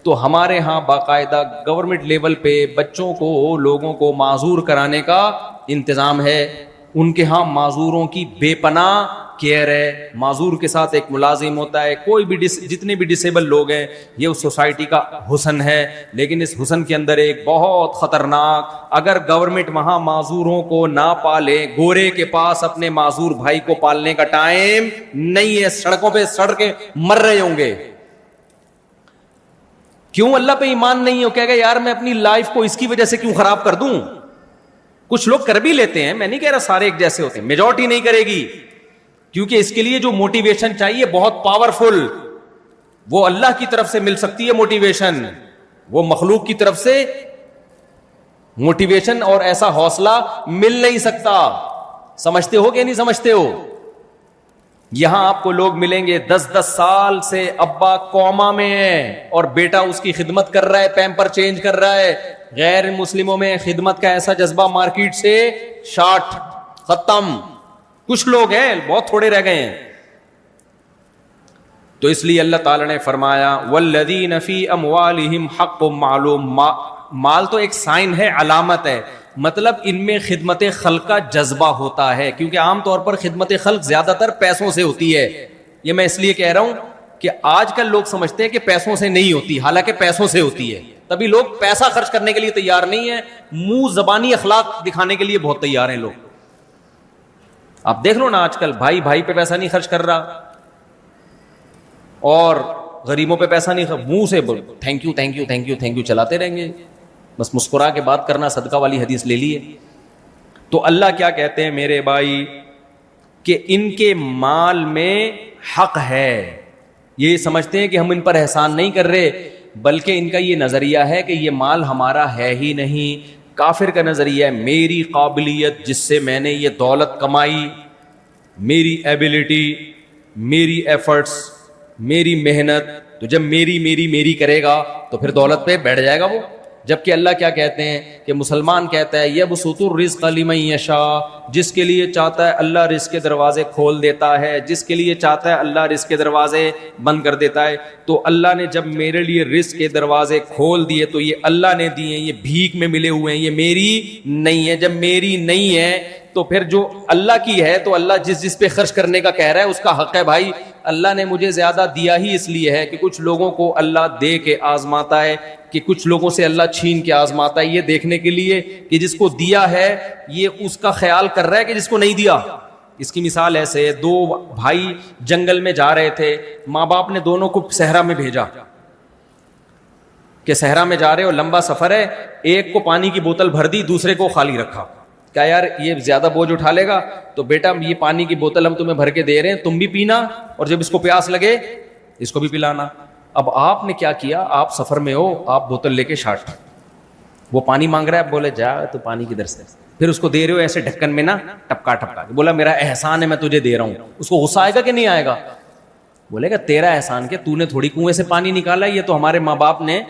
Speaker 3: تو ہمارے ہاں باقاعدہ گورنمنٹ لیول پہ بچوں کو, لوگوں کو معذور کرانے کا انتظام ہے. ان کے ہاں معذوروں کی بے پناہ کیئر ہے. معذور کے ساتھ ایک ملازم ہوتا ہے, کوئی بھی جتنے بھی ڈسیبل لوگ ہیں, یہ اس سوسائٹی کا حسن ہے. لیکن اس حسن کے اندر ایک بہت خطرناک, اگر گورنمنٹ وہاں معذوروں کو نہ پالے, گورے کے پاس اپنے معذور بھائی کو پالنے کا ٹائم نہیں ہے, سڑکوں پہ سڑ کے مر رہے ہوں گے. کیوں؟ اللہ پہ ایمان نہیں ہے. وہ کہے گا یار میں اپنی لائف کو اس کی وجہ سے کیوں خراب کر دوں. کچھ لوگ کر بھی لیتے ہیں, میں نہیں کہہ رہا سارے ایک جیسے ہوتے ہیں, میجورٹی نہیں کرے گی, کیونکہ اس کے لیے جو موٹیویشن چاہیے بہت پاورفل, وہ اللہ کی طرف سے مل سکتی ہے موٹیویشن, وہ مخلوق کی طرف سے موٹیویشن اور ایسا حوصلہ مل نہیں سکتا. سمجھتے ہو کہ نہیں سمجھتے ہو؟ یہاں آپ کو لوگ ملیں گے 10 سال سے ابا کوما میں ہے اور بیٹا اس کی خدمت کر رہا ہے, پیمپر چینج کر رہا ہے. غیر مسلموں میں خدمت کا ایسا جذبہ مارکیٹ سے شارٹ ختم. کچھ لوگ ہیں, بہت تھوڑے رہ گئے ہیں. تو اس لیے اللہ تعالی نے فرمایا والذین فی اموالہم حق معلوم. مال تو ایک سائن ہے, علامت ہے, مطلب ان میں خدمت خلق کا جذبہ ہوتا ہے, کیونکہ عام طور پر خدمت خلق زیادہ تر پیسوں سے ہوتی ہے. یہ میں اس لیے کہہ رہا ہوں کہ آج کل لوگ سمجھتے ہیں کہ پیسوں سے نہیں ہوتی, حالانکہ پیسوں سے ہوتی ہے. تبھی لوگ پیسہ خرچ کرنے کے لیے تیار نہیں ہے, منہ زبانی اخلاق دکھانے کے لیے بہت تیار ہیں لوگ. آپ دیکھ لو نا, آج کل بھائی بھائی پہ پیسہ نہیں خرچ کر رہا, اور غریبوں پہ پیسہ نہیں, منہ سے thank you thank you thank you thank you چلاتے رہیں گے, بس مسکرا کے بات کرنا, صدقہ والی حدیث لے لیے. تو اللہ کیا کہتے ہیں میرے بھائی, کہ ان کے مال میں حق ہے. یہ سمجھتے ہیں کہ ہم ان پر احسان نہیں کر رہے, بلکہ ان کا یہ نظریہ ہے کہ یہ مال ہمارا ہے ہی نہیں. کافر کا نظریہ ہے میری قابلیت جس سے میں نے یہ دولت کمائی, میری ایبلٹی, میری ایفرٹس, میری محنت, تو جب میری میری میری کرے گا تو پھر دولت پہ بیٹھ جائے گا وہ. جبکہ اللہ کیا کہتے ہیں کہ مسلمان کہتا ہے یبسط الرزق لمن یشاء, جس کے لیے چاہتا ہے اللہ رزق کے دروازے کھول دیتا ہے, جس کے لیے چاہتا ہے اللہ رزق کے دروازے بند کر دیتا ہے. تو اللہ نے جب میرے لیے رزق کے دروازے کھول دیے تو یہ اللہ نے دیے, یہ بھیک میں ملے ہوئے ہیں, یہ میری نہیں ہے. جب میری نہیں ہے تو پھر جو اللہ کی ہے تو اللہ جس پہ خرچ کرنے کا کہہ رہا ہے اس کا حق ہے. بھائی اللہ نے مجھے زیادہ دیا ہی اس لیے ہے کہ کچھ لوگوں کو اللہ دے کے آزماتا ہے, کہ کچھ لوگوں سے اللہ چھین کے آزماتا ہے, یہ دیکھنے کے لیے کہ جس کو دیا ہے یہ اس کا خیال کر رہا ہے کہ جس کو نہیں دیا. اس کی مثال ایسے, 2 بھائی جنگل میں جا رہے تھے, ماں باپ نے دونوں کو صحرا میں بھیجا کہ صحرا میں جا رہے ہو, لمبا سفر ہے, ایک کو پانی کی بوتل بھر دی, دوسرے کو خالی رکھا. کیا یار یہ زیادہ بوجھ اٹھا لے گا, تو بیٹا یہ پانی کی بوتل ہم تمہیں بھر کے دے رہے ہیں, تم بھی پینا, اور جب اس کو پیاس لگے اس کو بھی پلانا. اب آپ نے کیا کیا, آپ سفر میں ہو, آپ بوتل لے کے شاٹ, وہ پانی مانگ رہا ہے, بولے جا تو پانی کی در سے, پھر اس کو دے رہے ہو ایسے ڈھکن میں نا ٹپکا ٹپکا, بولا میرا احسان ہے میں تجھے دے رہا ہوں. اس کو غصہ آئے گا کہ نہیں آئے گا؟ بولے گا تیرا احسان کیا, تو نے تھوڑی کنویں سے پانی نکالا, یہ تو ہمارے ماں باپ نے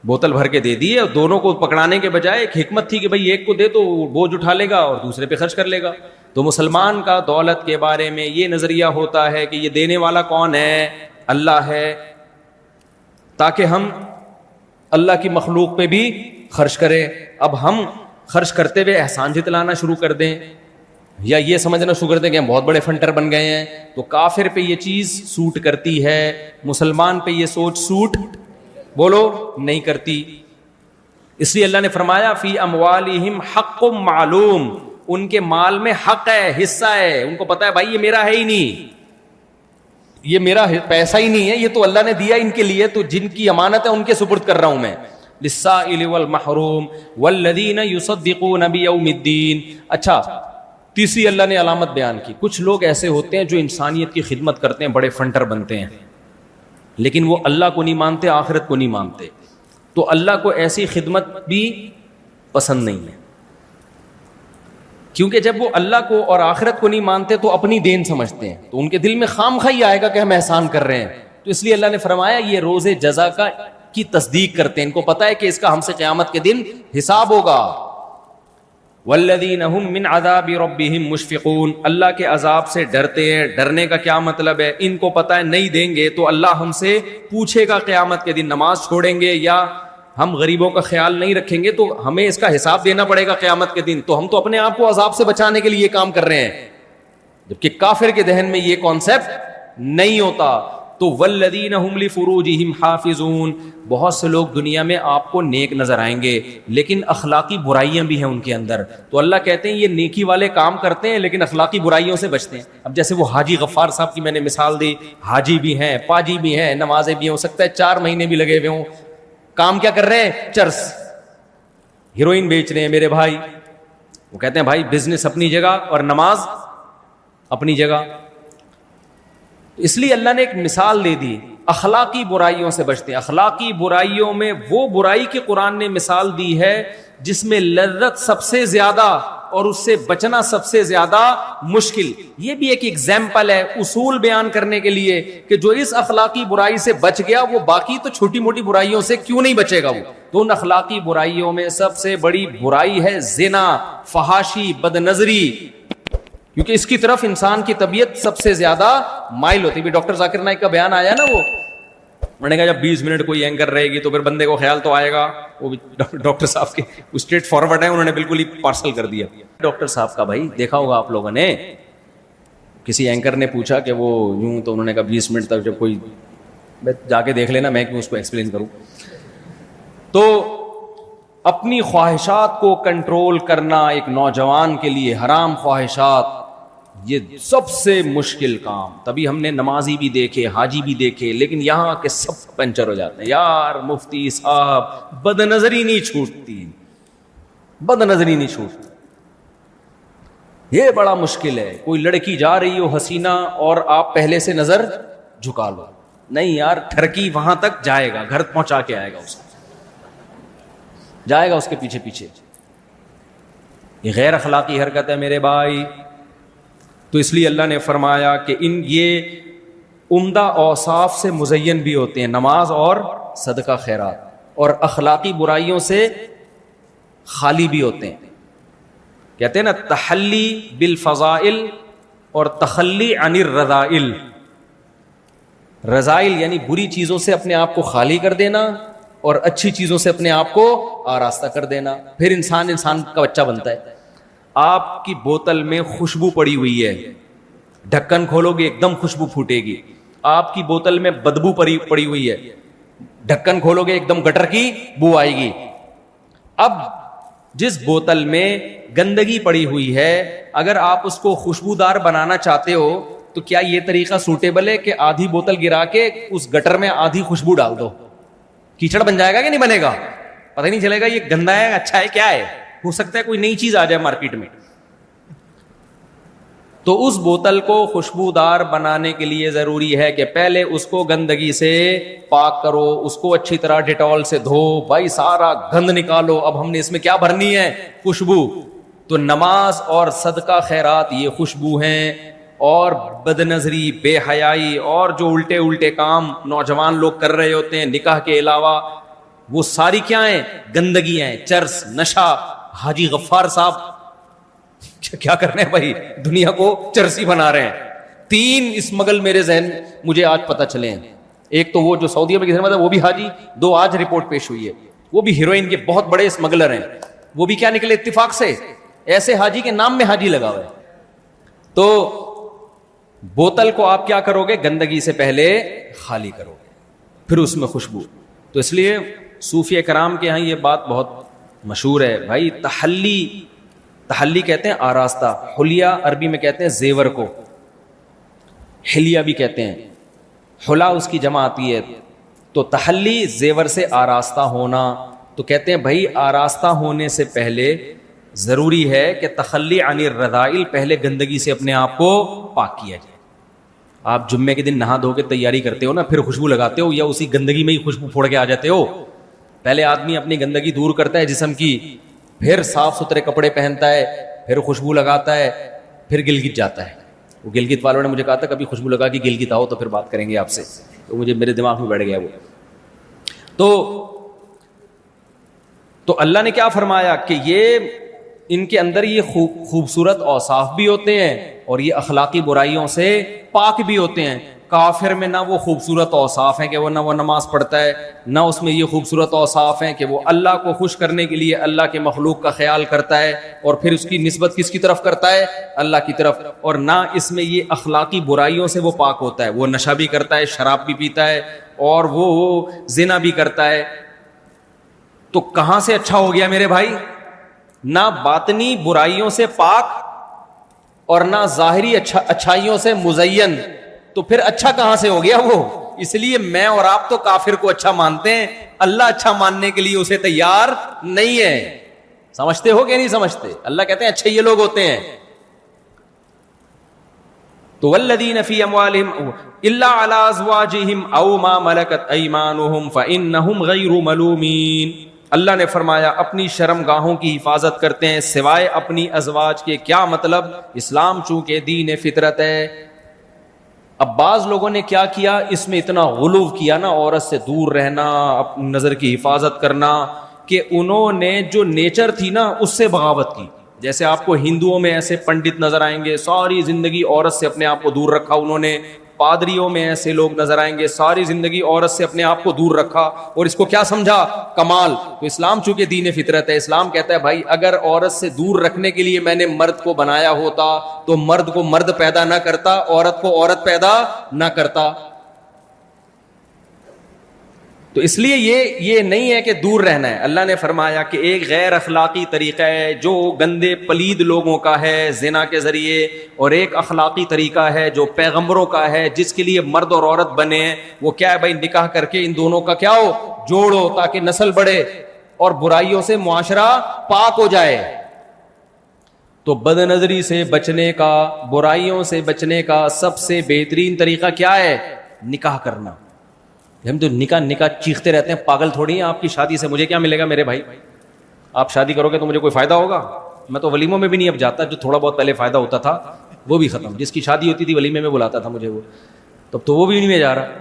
Speaker 3: بوتل بھر کے دے دی ہے, اور دونوں کو پکڑانے کے بجائے ایک حکمت تھی کہ بھائی ایک کو دے تو بوجھ اٹھا لے گا اور دوسرے پہ خرچ کر لے گا. تو مسلمان کا دولت کے بارے میں یہ نظریہ ہوتا ہے کہ یہ دینے والا کون ہے, اللہ ہے, تاکہ ہم اللہ کی مخلوق پہ بھی خرچ کریں. اب ہم خرچ کرتے ہوئے احسان جتلانا شروع کر دیں یا یہ سمجھنا شروع کر دیں کہ ہم بہت بڑے فنٹر بن گئے ہیں, تو کافر پہ یہ چیز سوٹ کرتی ہے, مسلمان پہ یہ سوچ سوٹ بولو نہیں کرتی. اس لیے اللہ نے فرمایا فی اموالہم حق معلوم, ان کے مال میں حق ہے, حصہ ہے, ان کو پتا ہے بھائی یہ میرا ہے ہی نہیں, یہ میرا پیسہ ہی نہیں ہے, یہ تو اللہ نے دیا ان کے لیے, تو جن کی امانت ہے ان کے سپرد کر رہا ہوں میں. للسائل والمحروم والذین یصدقون بیوم الدین. اچھا, تیسری اللہ نے علامت بیان کی, کچھ لوگ ایسے ہوتے ہیں جو انسانیت کی خدمت کرتے ہیں, بڑے فنٹر بنتے ہیں, لیکن وہ اللہ کو نہیں مانتے, آخرت کو نہیں مانتے. تو اللہ کو ایسی خدمت بھی پسند نہیں ہے, کیونکہ جب وہ اللہ کو اور آخرت کو نہیں مانتے تو اپنی دین سمجھتے ہیں, تو ان کے دل میں خام خواہی آئے گا کہ ہم احسان کر رہے ہیں. تو اس لیے اللہ نے فرمایا یہ روز جزا کی تصدیق کرتے ہیں, ان کو پتا ہے کہ اس کا ہم سے قیامت کے دن حساب ہوگا. والذین هم من عذاب ربهم مشفقون, اللہ کے عذاب سے ڈرتے ہیں. ڈرنے کا کیا مطلب ہے؟ ان کو پتا ہے نہیں دیں گے تو اللہ ہم سے پوچھے گا قیامت کے دن, نماز چھوڑیں گے یا ہم غریبوں کا خیال نہیں رکھیں گے تو ہمیں اس کا حساب دینا پڑے گا قیامت کے دن. تو ہم تو اپنے آپ کو عذاب سے بچانے کے لیے یہ کام کر رہے ہیں, جبکہ کافر کے ذہن میں یہ کانسیپٹ نہیں ہوتا. تو والذین هم لفروجہم حافظون, بہت سے لوگ دنیا میں آپ کو نیک نظر آئیں گے لیکن اخلاقی برائیاں بھی ہیں ان کے اندر. تو اللہ کہتے ہیں یہ نیکی والے کام کرتے ہیں لیکن اخلاقی برائیوں سے بچتے ہیں. اب جیسے وہ حاجی غفار صاحب کی میں نے مثال دی, حاجی بھی ہیں, پاجی بھی ہیں, نمازیں بھی ہیں, ہو سکتا ہے 4 مہینے بھی لگے ہوئے ہوں, کام کیا کر رہے ہیں؟ چرس, ہیروئن بیچ رہے ہیں میرے بھائی. وہ کہتے ہیں بھائی بزنس اپنی جگہ اور نماز اپنی جگہ. اس لیے اللہ نے ایک مثال دے دی, اخلاقی برائیوں سے بچتے ہیں. اخلاقی برائیوں میں وہ برائی کی قرآن نے مثال دی ہے جس میں لذت سب سے زیادہ اور اس سے بچنا سب سے زیادہ مشکل. یہ بھی ایک ایگزامپل ہے اصول بیان کرنے کے لیے کہ جو اس اخلاقی برائی سے بچ گیا وہ باقی تو چھوٹی موٹی برائیوں سے کیوں نہیں بچے گا. وہ تو ان اخلاقی برائیوں میں سب سے بڑی برائی ہے زنا, فحاشی, بد نظری, کیونکہ اس کی طرف انسان کی طبیعت سب سے زیادہ مائل ہوتی ہے. ڈاکٹر ذاکر نائک کا بیان آیا نا, وہ میں نے کہا جب 20 منٹ کوئی اینکر رہے گی تو پھر بندے کو خیال تو آئے گا. وہ بھی ڈاکٹر صاحب کے اسٹریٹ فارورڈ ہیں, انہوں نے بالکل ہی پارسل کر دیا. ڈاکٹر صاحب کا بھائی دیکھا ہوگا آپ لوگوں نے, کسی اینکر نے پوچھا کہ وہ یوں, تو انہوں نے کہا 20 منٹ تک جب کوئی جا کے دیکھ لینا, میں کیوں اس کو ایکسپلین کروں. تو اپنی خواہشات کو کنٹرول کرنا ایک نوجوان کے لیے, حرام خواہشات, یہ سب سے مشکل کام. تبھی ہم نے نمازی بھی دیکھے, حاجی بھی دیکھے, لیکن یہاں کے سب پنچر ہو جاتے ہیں. یار مفتی صاحب بد نظری نہیں چھوٹتی, بد نظری نہیں چھوٹتی, یہ بڑا مشکل ہے. کوئی لڑکی جا رہی ہو حسینہ اور آپ پہلے سے نظر جھکا لو, نہیں یار ٹھرکی وہاں تک جائے گا, گھر پہنچا کے آئے گا, اس جائے گا اس کے پیچھے پیچھے. یہ غیر اخلاقی حرکت ہے میرے بھائی. تو اس لیے اللہ نے فرمایا کہ یہ عمدہ اوصاف سے مزین بھی ہوتے ہیں, نماز اور صدقہ خیرات, اور اخلاقی برائیوں سے خالی بھی ہوتے ہیں. کہتے ہیں نا تحلی بالفضائل اور تخلی عن الرذائل. رذائل یعنی بری چیزوں سے اپنے آپ کو خالی کر دینا اور اچھی چیزوں سے اپنے آپ کو آراستہ کر دینا, پھر انسان کا بچہ بنتا ہے. آپ کی بوتل میں خوشبو پڑی ہوئی ہے, ڈھکن کھولو گے ایک دم خوشبو پھوٹے گی. آپ کی بوتل میں بدبو پڑی ہوئی ہے, ڈھکن کھولو گے ایک دم گٹر کی بو آئے گی. اب جس بوتل میں گندگی پڑی ہوئی ہے, اگر آپ اس کو خوشبودار بنانا چاہتے ہو تو کیا یہ طریقہ سوٹیبل ہے کہ آدھی بوتل گرا کے اس گٹر میں آدھی خوشبو ڈال دو؟ کیچڑ بن جائے گا کہ نہیں بنے گا؟ پتہ نہیں چلے گا یہ گندا ہے اچھا ہے کیا ہے. ہو سکتا ہے کوئی نئی چیز آ جائے مارکیٹ میں. تو اس بوتل کو خوشبودار بنانے کے لیے ضروری ہے کہ پہلے اس کو گندگی سے پاک کرو, اس کو اچھی طرح ڈیٹول سے دھو, بھائی سارا گند نکالو. اب ہم نے اس میں کیا بھرنی ہے؟ خوشبو. تو نماز اور صدقہ خیرات یہ خوشبو ہیں, اور بد نظری, بے حیائی اور جو الٹے کام نوجوان لوگ کر رہے ہوتے ہیں نکاح کے علاوہ, وہ ساری کیا ہیں؟ گندگیاں ہیں, چرس, نشہ. حاجی غفار صاحب کیا کر رہے ہیں بھائی؟ دنیا کو چرسی بنا رہے ہیں. 3 اسمگل میرے ذہن مجھے آج پتہ چلے ہیں. ایک تو وہ جو سعودیہ میں کسی نے وہ بھی حاجی, 2 آج رپورٹ پیش ہوئی ہے, وہ بھی ہیروئن کے بہت بڑے اسمگلر ہیں. وہ بھی کیا نکلے اتفاق سے, ایسے حاجی کے نام میں حاجی لگا ہوا ہے. تو بوتل کو آپ کیا کرو گے؟ گندگی سے پہلے خالی کرو گے, پھر اس میں خوشبو. تو اس لیے صوفیہ کرام کے ہاں یہ بات بہت مشہور ہے بھائی. تحلی کہتے ہیں آراستہ, حلیہ عربی میں کہتے ہیں زیور کو, حلیہ بھی کہتے ہیں, حلا اس کی جمع آتی ہے. تو تحلی زیور سے آراستہ ہونا. تو کہتے ہیں بھائی آراستہ ہونے سے پہلے ضروری ہے کہ تخلی عن الرذائل, پہلے گندگی سے اپنے آپ کو پاک کیا جائے. آپ جمعے کے دن نہا دھو کے تیاری کرتے ہو نا, پھر خوشبو لگاتے ہو یا اسی گندگی میں ہی خوشبو پھوڑ کے آ جاتے ہو؟ پہلے آدمی اپنی گندگی دور کرتا ہے جسم کی, پھر صاف ستھرے کپڑے پہنتا ہے, پھر خوشبو لگاتا ہے, پھر گلگت جاتا ہے. وہ گلگت والوں نے مجھے کہا تھا کبھی خوشبو لگا کے گلگت آؤ تو پھر بات کریں گے آپ سے, تو مجھے میرے دماغ میں بیٹھ گیا وہ. تو اللہ نے کیا فرمایا کہ یہ ان کے اندر یہ خوبصورت اوصاف بھی ہوتے ہیں اور یہ اخلاقی برائیوں سے پاک بھی ہوتے ہیں. کافر میں نہ وہ خوبصورت اوصاف ہیں کہ وہ نماز پڑھتا ہے, نہ اس میں یہ خوبصورت اوصاف ہیں کہ وہ اللہ کو خوش کرنے کے لیے اللہ کے مخلوق کا خیال کرتا ہے اور پھر اس کی نسبت کس کی طرف کرتا ہے؟ اللہ کی طرف. اور نہ اس میں یہ اخلاقی برائیوں سے وہ پاک ہوتا ہے. وہ نشہ بھی کرتا ہے, شراب بھی پیتا ہے, اور وہ زنا بھی کرتا ہے. تو کہاں سے اچھا ہو گیا میرے بھائی؟ نہ باطنی برائیوں سے پاک اور نہ ظاہری اچھائیوں سے مزین, تو پھر اچھا کہاں سے ہو گیا وہ؟ اس لیے میں اور آپ تو کافر کو اچھا مانتے ہیں, اللہ اچھا ماننے کے لیے اسے تیار نہیں ہے. سمجھتے ہو کہ نہیں سمجھتے؟ اللہ کہتے ہیں اچھے یہ لوگ ہوتے ہیں. تو والذین فی اموالہم الا علی ازواجہم او ما ملکت ایمانہم فانہم غیر ملومین. اللہ نے فرمایا اپنی شرم گاہوں کی حفاظت کرتے ہیں سوائے اپنی ازواج کے. کیا مطلب؟ اسلام چونکہ دین فطرت ہے. اب بعض لوگوں نے کیا کیا, اس میں اتنا غلو کیا نا, عورت سے دور رہنا, اپنی نظر کی حفاظت کرنا, کہ انہوں نے جو نیچر تھی نا اس سے بغاوت کی. جیسے آپ کو ہندوؤں میں ایسے پنڈت نظر آئیں گے, ساری زندگی عورت سے اپنے آپ کو دور رکھا انہوں نے. پادریوں میں ایسے لوگ نظر آئیں گے, ساری زندگی عورت سے اپنے آپ کو دور رکھا, اور اس کو کیا سمجھا؟ کمال. تو اسلام چونکہ دین فطرت ہے, اسلام کہتا ہے بھائی اگر عورت سے دور رکھنے کے لیے میں نے مرد کو بنایا ہوتا تو مرد کو مرد پیدا نہ کرتا, عورت کو عورت پیدا نہ کرتا. تو اس لیے یہ نہیں ہے کہ دور رہنا ہے. اللہ نے فرمایا کہ ایک غیر اخلاقی طریقہ ہے جو گندے پلید لوگوں کا ہے زنا کے ذریعے, اور ایک اخلاقی طریقہ ہے جو پیغمبروں کا ہے جس کے لیے مرد اور عورت بنے ہیں. وہ کیا ہے بھائی؟ نکاح کر کے ان دونوں کا کیا ہو؟ جوڑ ہو, تاکہ نسل بڑھے اور برائیوں سے معاشرہ پاک ہو جائے. تو بد نظری سے بچنے کا, برائیوں سے بچنے کا سب سے بہترین طریقہ کیا ہے؟ نکاح کرنا. ہم تو نکاح چیختے رہتے ہیں, پاگل تھوڑی ہیں. آپ کی شادی سے مجھے کیا ملے گا میرے بھائی؟ آپ شادی کرو گے تو مجھے کوئی فائدہ ہوگا؟ میں تو ولیموں میں بھی نہیں اب جاتا, جو تھوڑا بہت پہلے فائدہ ہوتا تھا وہ بھی ختم. جس کی شادی ہوتی تھی ولیمے میں بلاتا تھا مجھے وہ, تب تو وہ بھی نہیں میں جا رہا.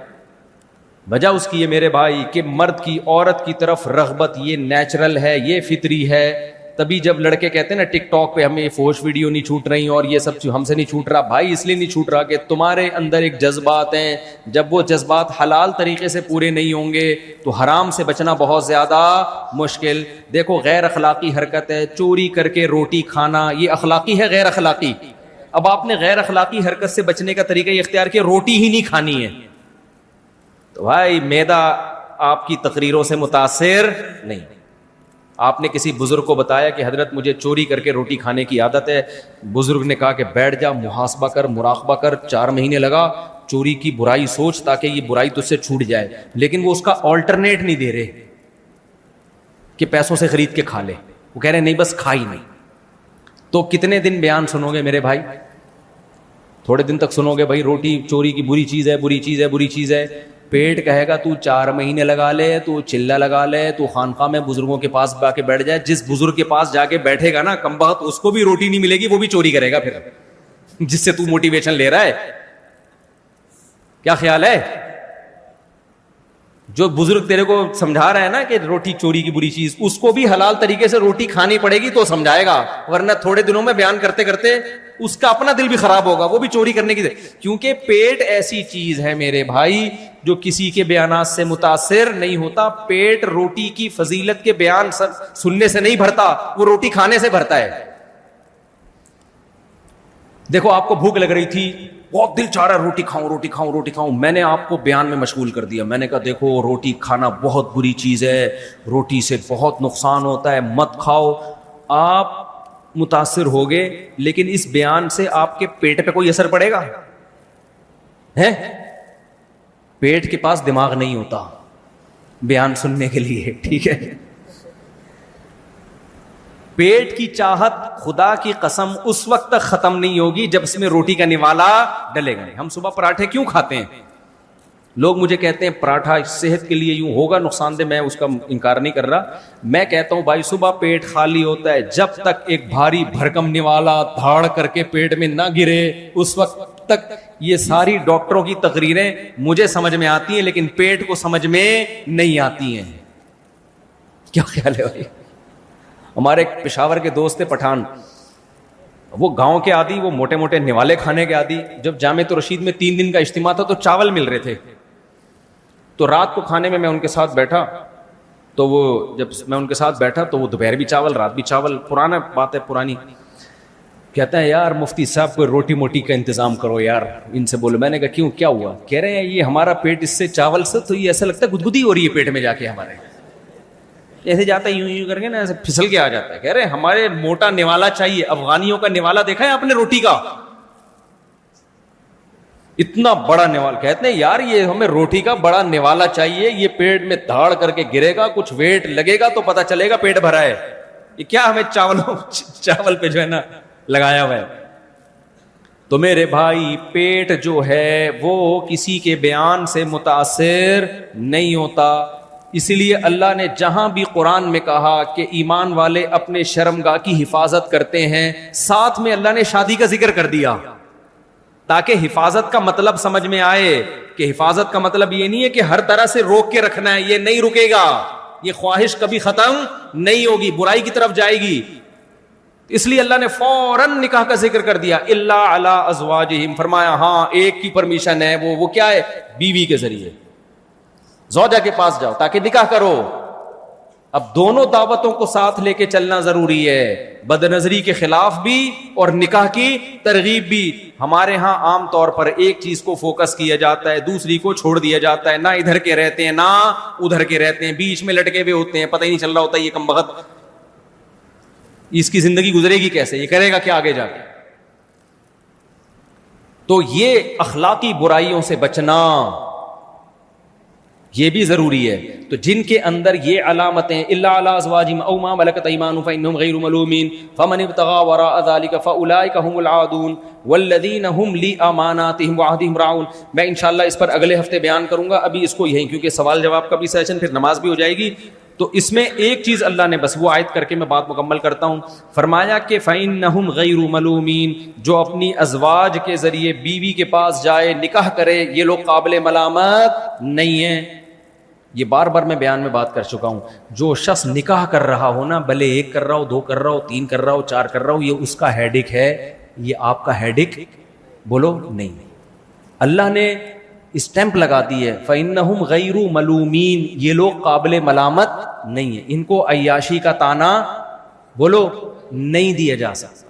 Speaker 3: وجہ اس کی ہے میرے بھائی کہ مرد کی عورت کی طرف رغبت یہ نیچرل ہے, یہ فطری ہے. تبھی جب لڑکے کہتے ہیں نا ٹک ٹاک پہ ہمیں فوش ویڈیو نہیں چھوٹ رہی اور یہ سب ہم سے نہیں چھوٹ رہا, بھائی اس لیے نہیں چھوٹ رہا کہ تمہارے اندر ایک جذبات ہیں. جب وہ جذبات حلال طریقے سے پورے نہیں ہوں گے تو حرام سے بچنا بہت زیادہ مشکل. دیکھو غیر اخلاقی حرکت ہے چوری کر کے روٹی کھانا, یہ اخلاقی ہے غیر اخلاقی؟ اب آپ نے غیر اخلاقی حرکت سے بچنے کا طریقہ یہ اختیار کیا روٹی ہی نہیں کھانی ہے. تو بھائی میدا آپ کی تقریروں سے متاثر نہیں. آپ نے کسی بزرگ کو بتایا کہ حضرت مجھے چوری کر کے روٹی کھانے کی عادت ہے. بزرگ نے کہا کہ بیٹھ جا, محاسبہ کر, مراقبہ کر, 4 مہینے لگا, چوری کی برائی سوچ تاکہ یہ برائی تجھ سے چھوٹ جائے. لیکن وہ اس کا آلٹرنیٹ نہیں دے رہے کہ پیسوں سے خرید کے کھا لے, وہ کہہ رہے نہیں بس کھا ہی نہیں. تو کتنے دن بیان سنو گے میرے بھائی؟ تھوڑے دن تک سنو گے بھائی روٹی چوری کی بری چیز ہے, بری چیز ہے, بری چیز ہے. پیٹ کہے گا تو 4 مہینے لگا لے, تو چلہ لگا لے, تو خانقاہ میں بزرگوں کے پاس جا کے بیٹھ جائے. جس بزرگ کے پاس جا کے بیٹھے گا نا کمبخت, اس کو بھی روٹی نہیں ملے گی, وہ بھی چوری کرے گا پھر, جس سے تو موٹیویشن لے رہا ہے. کیا خیال ہے؟ جو بزرگ تیرے کو سمجھا رہا ہے نا کہ روٹی چوری کی بری چیز, اس کو بھی حلال طریقے سے روٹی کھانی پڑے گی تو سمجھائے گا, ورنہ تھوڑے دنوں میں بیان کرتے کرتے اس کا اپنا دل بھی خراب ہوگا, وہ بھی چوری کرنے کی. کیونکہ پیٹ ایسی چیز ہے میرے بھائی جو کسی کے بیانات سے متاثر نہیں ہوتا. پیٹ روٹی کی فضیلت کے بیان سننے سے نہیں بھرتا, وہ روٹی کھانے سے بھرتا ہے. دیکھو آپ کو بھوک لگ رہی تھی, بہت دل چاہ رہا ہے روٹی کھاؤں روٹی کھاؤں روٹی کھاؤں, میں نے آپ کو بیان میں مشغول کر دیا, میں نے کہا دیکھو روٹی کھانا بہت بری چیز ہے, روٹی سے بہت نقصان ہوتا ہے, مت کھاؤ. آپ متاثر ہو گئے, لیکن اس بیان سے آپ کے پیٹ پہ کوئی اثر پڑے گا؟ ہے پیٹ کے پاس دماغ نہیں ہوتا بیان سننے کے لیے, ٹھیک ہے. پیٹ کی چاہت خدا کی قسم اس وقت تک ختم نہیں ہوگی جب اس میں روٹی کا نوالا ڈلے گا نہیں. ہم صبح پراٹھے کیوں کھاتے ہیں؟ لوگ مجھے کہتے ہیں پراٹھا صحت کے لیے یوں ہوگا نقصان دہ, میں اس کا انکار نہیں کر رہا. میں کہتا ہوں بھائی صبح پیٹ خالی ہوتا ہے, جب تک ایک بھاری بھرکم نوالا دھاڑ کر کے پیٹ میں نہ گرے اس وقت تک یہ ساری ڈاکٹروں کی تقریریں مجھے سمجھ میں آتی ہیں, لیکن پیٹ کو سمجھ میں نہیں آتی ہیں. کیا خیال ہے بھائی؟ ہمارے ایک پشاور کے دوست تھے پٹھان, وہ گاؤں کے عادی, وہ موٹے موٹے نوالے کھانے کے عادی. جب جامع رشید میں 3 دن کا اجتماع تھا تو چاول مل رہے تھے, تو رات کو کھانے میں ان کے ساتھ بیٹھا, تو وہ جب میں ان کے ساتھ بیٹھا تو وہ دوپہر بھی چاول رات بھی چاول, پرانا بات ہے پرانی. کہتا ہے یار مفتی صاحب کو روٹی موٹی کا انتظام کرو یار, ان سے بولو. میں نے کہا کیوں, کیا ہوا؟ کہہ رہے ہیں یہ ہمارا پیٹ اس سے چاول سے تو یہ ایسا لگتا ہے گدگدی ہو رہی ہے پیٹ میں جا کے, ہمارے ایسے جاتا ہے یوں یوں کر کے نا, ایسے پھسل کے آ جاتا ہے. کہہ رہے ہمارے موٹا نوالا چاہیے. افغانیوں کا نوالا دیکھا ہے آپ نے روٹی کا؟ اتنا بڑا نوالا. کہتے ہیں یار یہ ہمیں روٹی کا بڑا نوالا چاہیے, یہ پیٹ میں دھاڑ کر کے گرے گا, کچھ ویٹ لگے گا تو پتہ چلے گا پیٹ بھرا ہے. یہ کیا ہمیں چاول پہ جو ہے نا لگایا ہوا ہے. تو میرے بھائی پیٹ جو ہے وہ کسی کے بیان سے متاثر نہیں ہوتا. اسی لیے اللہ نے جہاں بھی قرآن میں کہا کہ ایمان والے اپنے شرمگاہ کی حفاظت کرتے ہیں, ساتھ میں اللہ نے شادی کا ذکر کر دیا تاکہ حفاظت کا مطلب سمجھ میں آئے کہ حفاظت کا مطلب یہ نہیں ہے کہ ہر طرح سے روک کے رکھنا ہے, یہ نہیں رکے گا, یہ خواہش کبھی ختم نہیں ہوگی, برائی کی طرف جائے گی. اس لیے اللہ نے فوراً نکاح کا ذکر کر دیا, الا علی ازواجہم, فرمایا ہاں ایک کی پرمیشن ہے, وہ کیا ہے؟ بیوی کے ذریعے زوجہ کے پاس جاؤ تاکہ نکاح کرو. اب دونوں دعوتوں کو ساتھ لے کے چلنا ضروری ہے, بد نظری کے خلاف بھی اور نکاح کی ترغیب بھی. ہمارے ہاں عام طور پر ایک چیز کو فوکس کیا جاتا ہے, دوسری کو چھوڑ دیا جاتا ہے, نہ ادھر کے رہتے ہیں نہ ادھر کے رہتے ہیں, بیچ میں لٹکے ہوئے ہوتے ہیں, پتہ ہی نہیں چل رہا ہوتا یہ کمبخت اس کی زندگی گزرے گی کیسے, یہ کرے گا کیا آگے جا کے. تو یہ اخلاقی برائیوں سے بچنا یہ بھی ضروری ہے. تو جن کے اندر یہ علامتیں الا علی ازواجہم او ما ملکت ایمانہم فانہم غیر ملومین فمن ابتغى وراء ذلك فاولئک هم العادون والذین هم لاماناتہم وعہدہم راعون. میں انشاءاللہ اس پر اگلے ہفتے بیان کروں گا, ابھی اس کو یہیں کیونکہ سوال جواب کا بھی سیشن پھر نماز بھی ہو جائے گی. تو اس میں ایک چیز اللہ نے بس وہ آیت کر کے میں بات مکمل کرتا ہوں, فرمایا کہ فإنہم غیر ملومین, جو اپنی ازواج کے ذریعے بیوی کے پاس جائے نکاح کرے یہ لوگ قابل ملامت نہیں ہیں. یہ بار بار میں بیان میں بات کر چکا ہوں, جو شخص نکاح کر رہا ہو نا, بھلے 1 کر رہا ہو, 2 کر رہا ہو, 3 کر رہا ہو, 4 کر رہا ہو, یہ اس کا ہیڈک ہے, یہ آپ کا ہیڈک بولو نہیں. اللہ نے اسٹیمپ لگا دی ہے فإنہم غیر ملومین, یہ لوگ قابل ملامت نہیں ہیں, ان کو عیاشی کا طعنہ بولو نہیں دیا جا سکتا.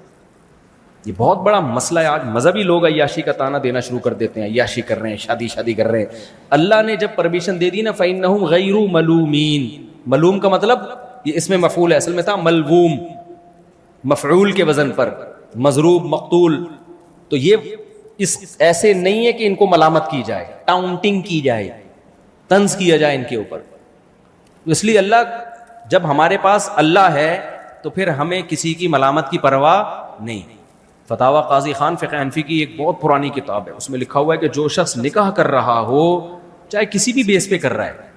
Speaker 3: یہ بہت بڑا مسئلہ ہے, آج مذہبی لوگ عیاشی کا طعنہ دینا شروع کر دیتے ہیں, عیاشی کر رہے ہیں, شادی کر رہے ہیں. اللہ نے جب پرمیشن دے دی نا فإنہم غیر ملومین, ملوم کا مطلب یہ اس میں مفعول ہے, اصل میں تھا ملووم, مفعول کے وزن پر, مضروب مقتول. تو یہ اس ایسے نہیں ہے کہ ان کو ملامت کی جائے, ٹاؤنٹنگ کی جائے, طنز کیا جائے ان کے اوپر. اس لیے اللہ جب ہمارے پاس اللہ ہے تو پھر ہمیں کسی کی ملامت کی پرواہ نہیں. فتاوی قاضی خان فقہ حنفی کی ایک بہت پرانی کتاب ہے, اس میں لکھا ہوا ہے کہ جو شخص نکاح کر رہا ہو, چاہے کسی بھی بیس پہ کر رہا ہے,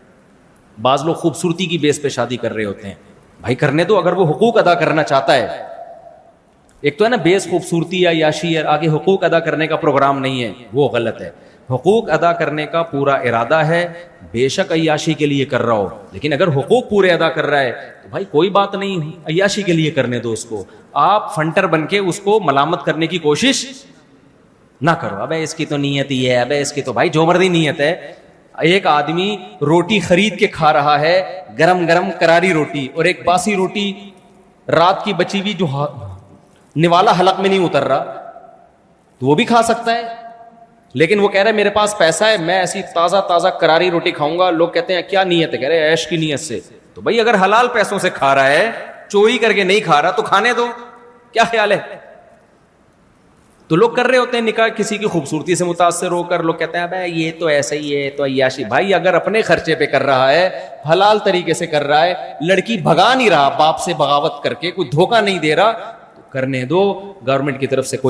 Speaker 3: بعض لوگ خوبصورتی کی بیس پہ شادی کر رہے ہوتے ہیں, بھائی کرنے دو, اگر وہ حقوق ادا کرنا چاہتا ہے. ایک تو ہے نا بیس خوبصورتی یا عیاشی ہے, آگے حقوق ادا کرنے کا پروگرام نہیں ہے, وہ غلط ہے. حقوق ادا کرنے کا پورا ارادہ ہے, بے شک عیاشی کے لیے کر رہا ہو, لیکن اگر حقوق پورے ادا کر رہا ہے تو بھائی کوئی بات نہیں, عیاشی کے لیے کرنے دو اس کو. آپ فنٹر بن کے اس کو ملامت کرنے کی کوشش نہ کرو, ابے اس کی تو نیت ہی ہے, ابے اس کی تو بھائی جو مرضی نیت ہے. ایک آدمی روٹی خرید کے کھا رہا ہے, گرم گرم کراری روٹی, اور ایک باسی روٹی رات کی بچی ہوئی جو نوالا حلق میں نہیں اتر رہا, تو وہ بھی کھا سکتا ہے. لیکن وہ کہہ رہا ہے میرے پاس پیسہ ہے, میں ایسی تازہ تازہ کراری روٹی کھاؤں گا. لوگ کہتے ہیں کیا نیت ہے, کہہ رہے عیش کی نیت سے. تو بھائی اگر حلال پیسوں سے کھا رہا ہے, چوری کر کے نہیں کھا رہا, تو کھانے دو. کیا خیال ہے؟ تو لوگ کر رہے ہوتے ہیں نکاح کسی کی خوبصورتی سے متاثر ہو کر, لوگ کہتے ہیں بھائی یہ تو ایسا ہی ہے, تو عیاشی. بھائی اگر اپنے خرچے پہ کر رہا ہے, حلال طریقے سے کر رہا ہے, لڑکی بھگا نہیں رہا باپ سے بغاوت کر کے, کوئی دھوکہ نہیں دے رہا, تو کرنے دو. گورنمنٹ کی طرف سے کوئی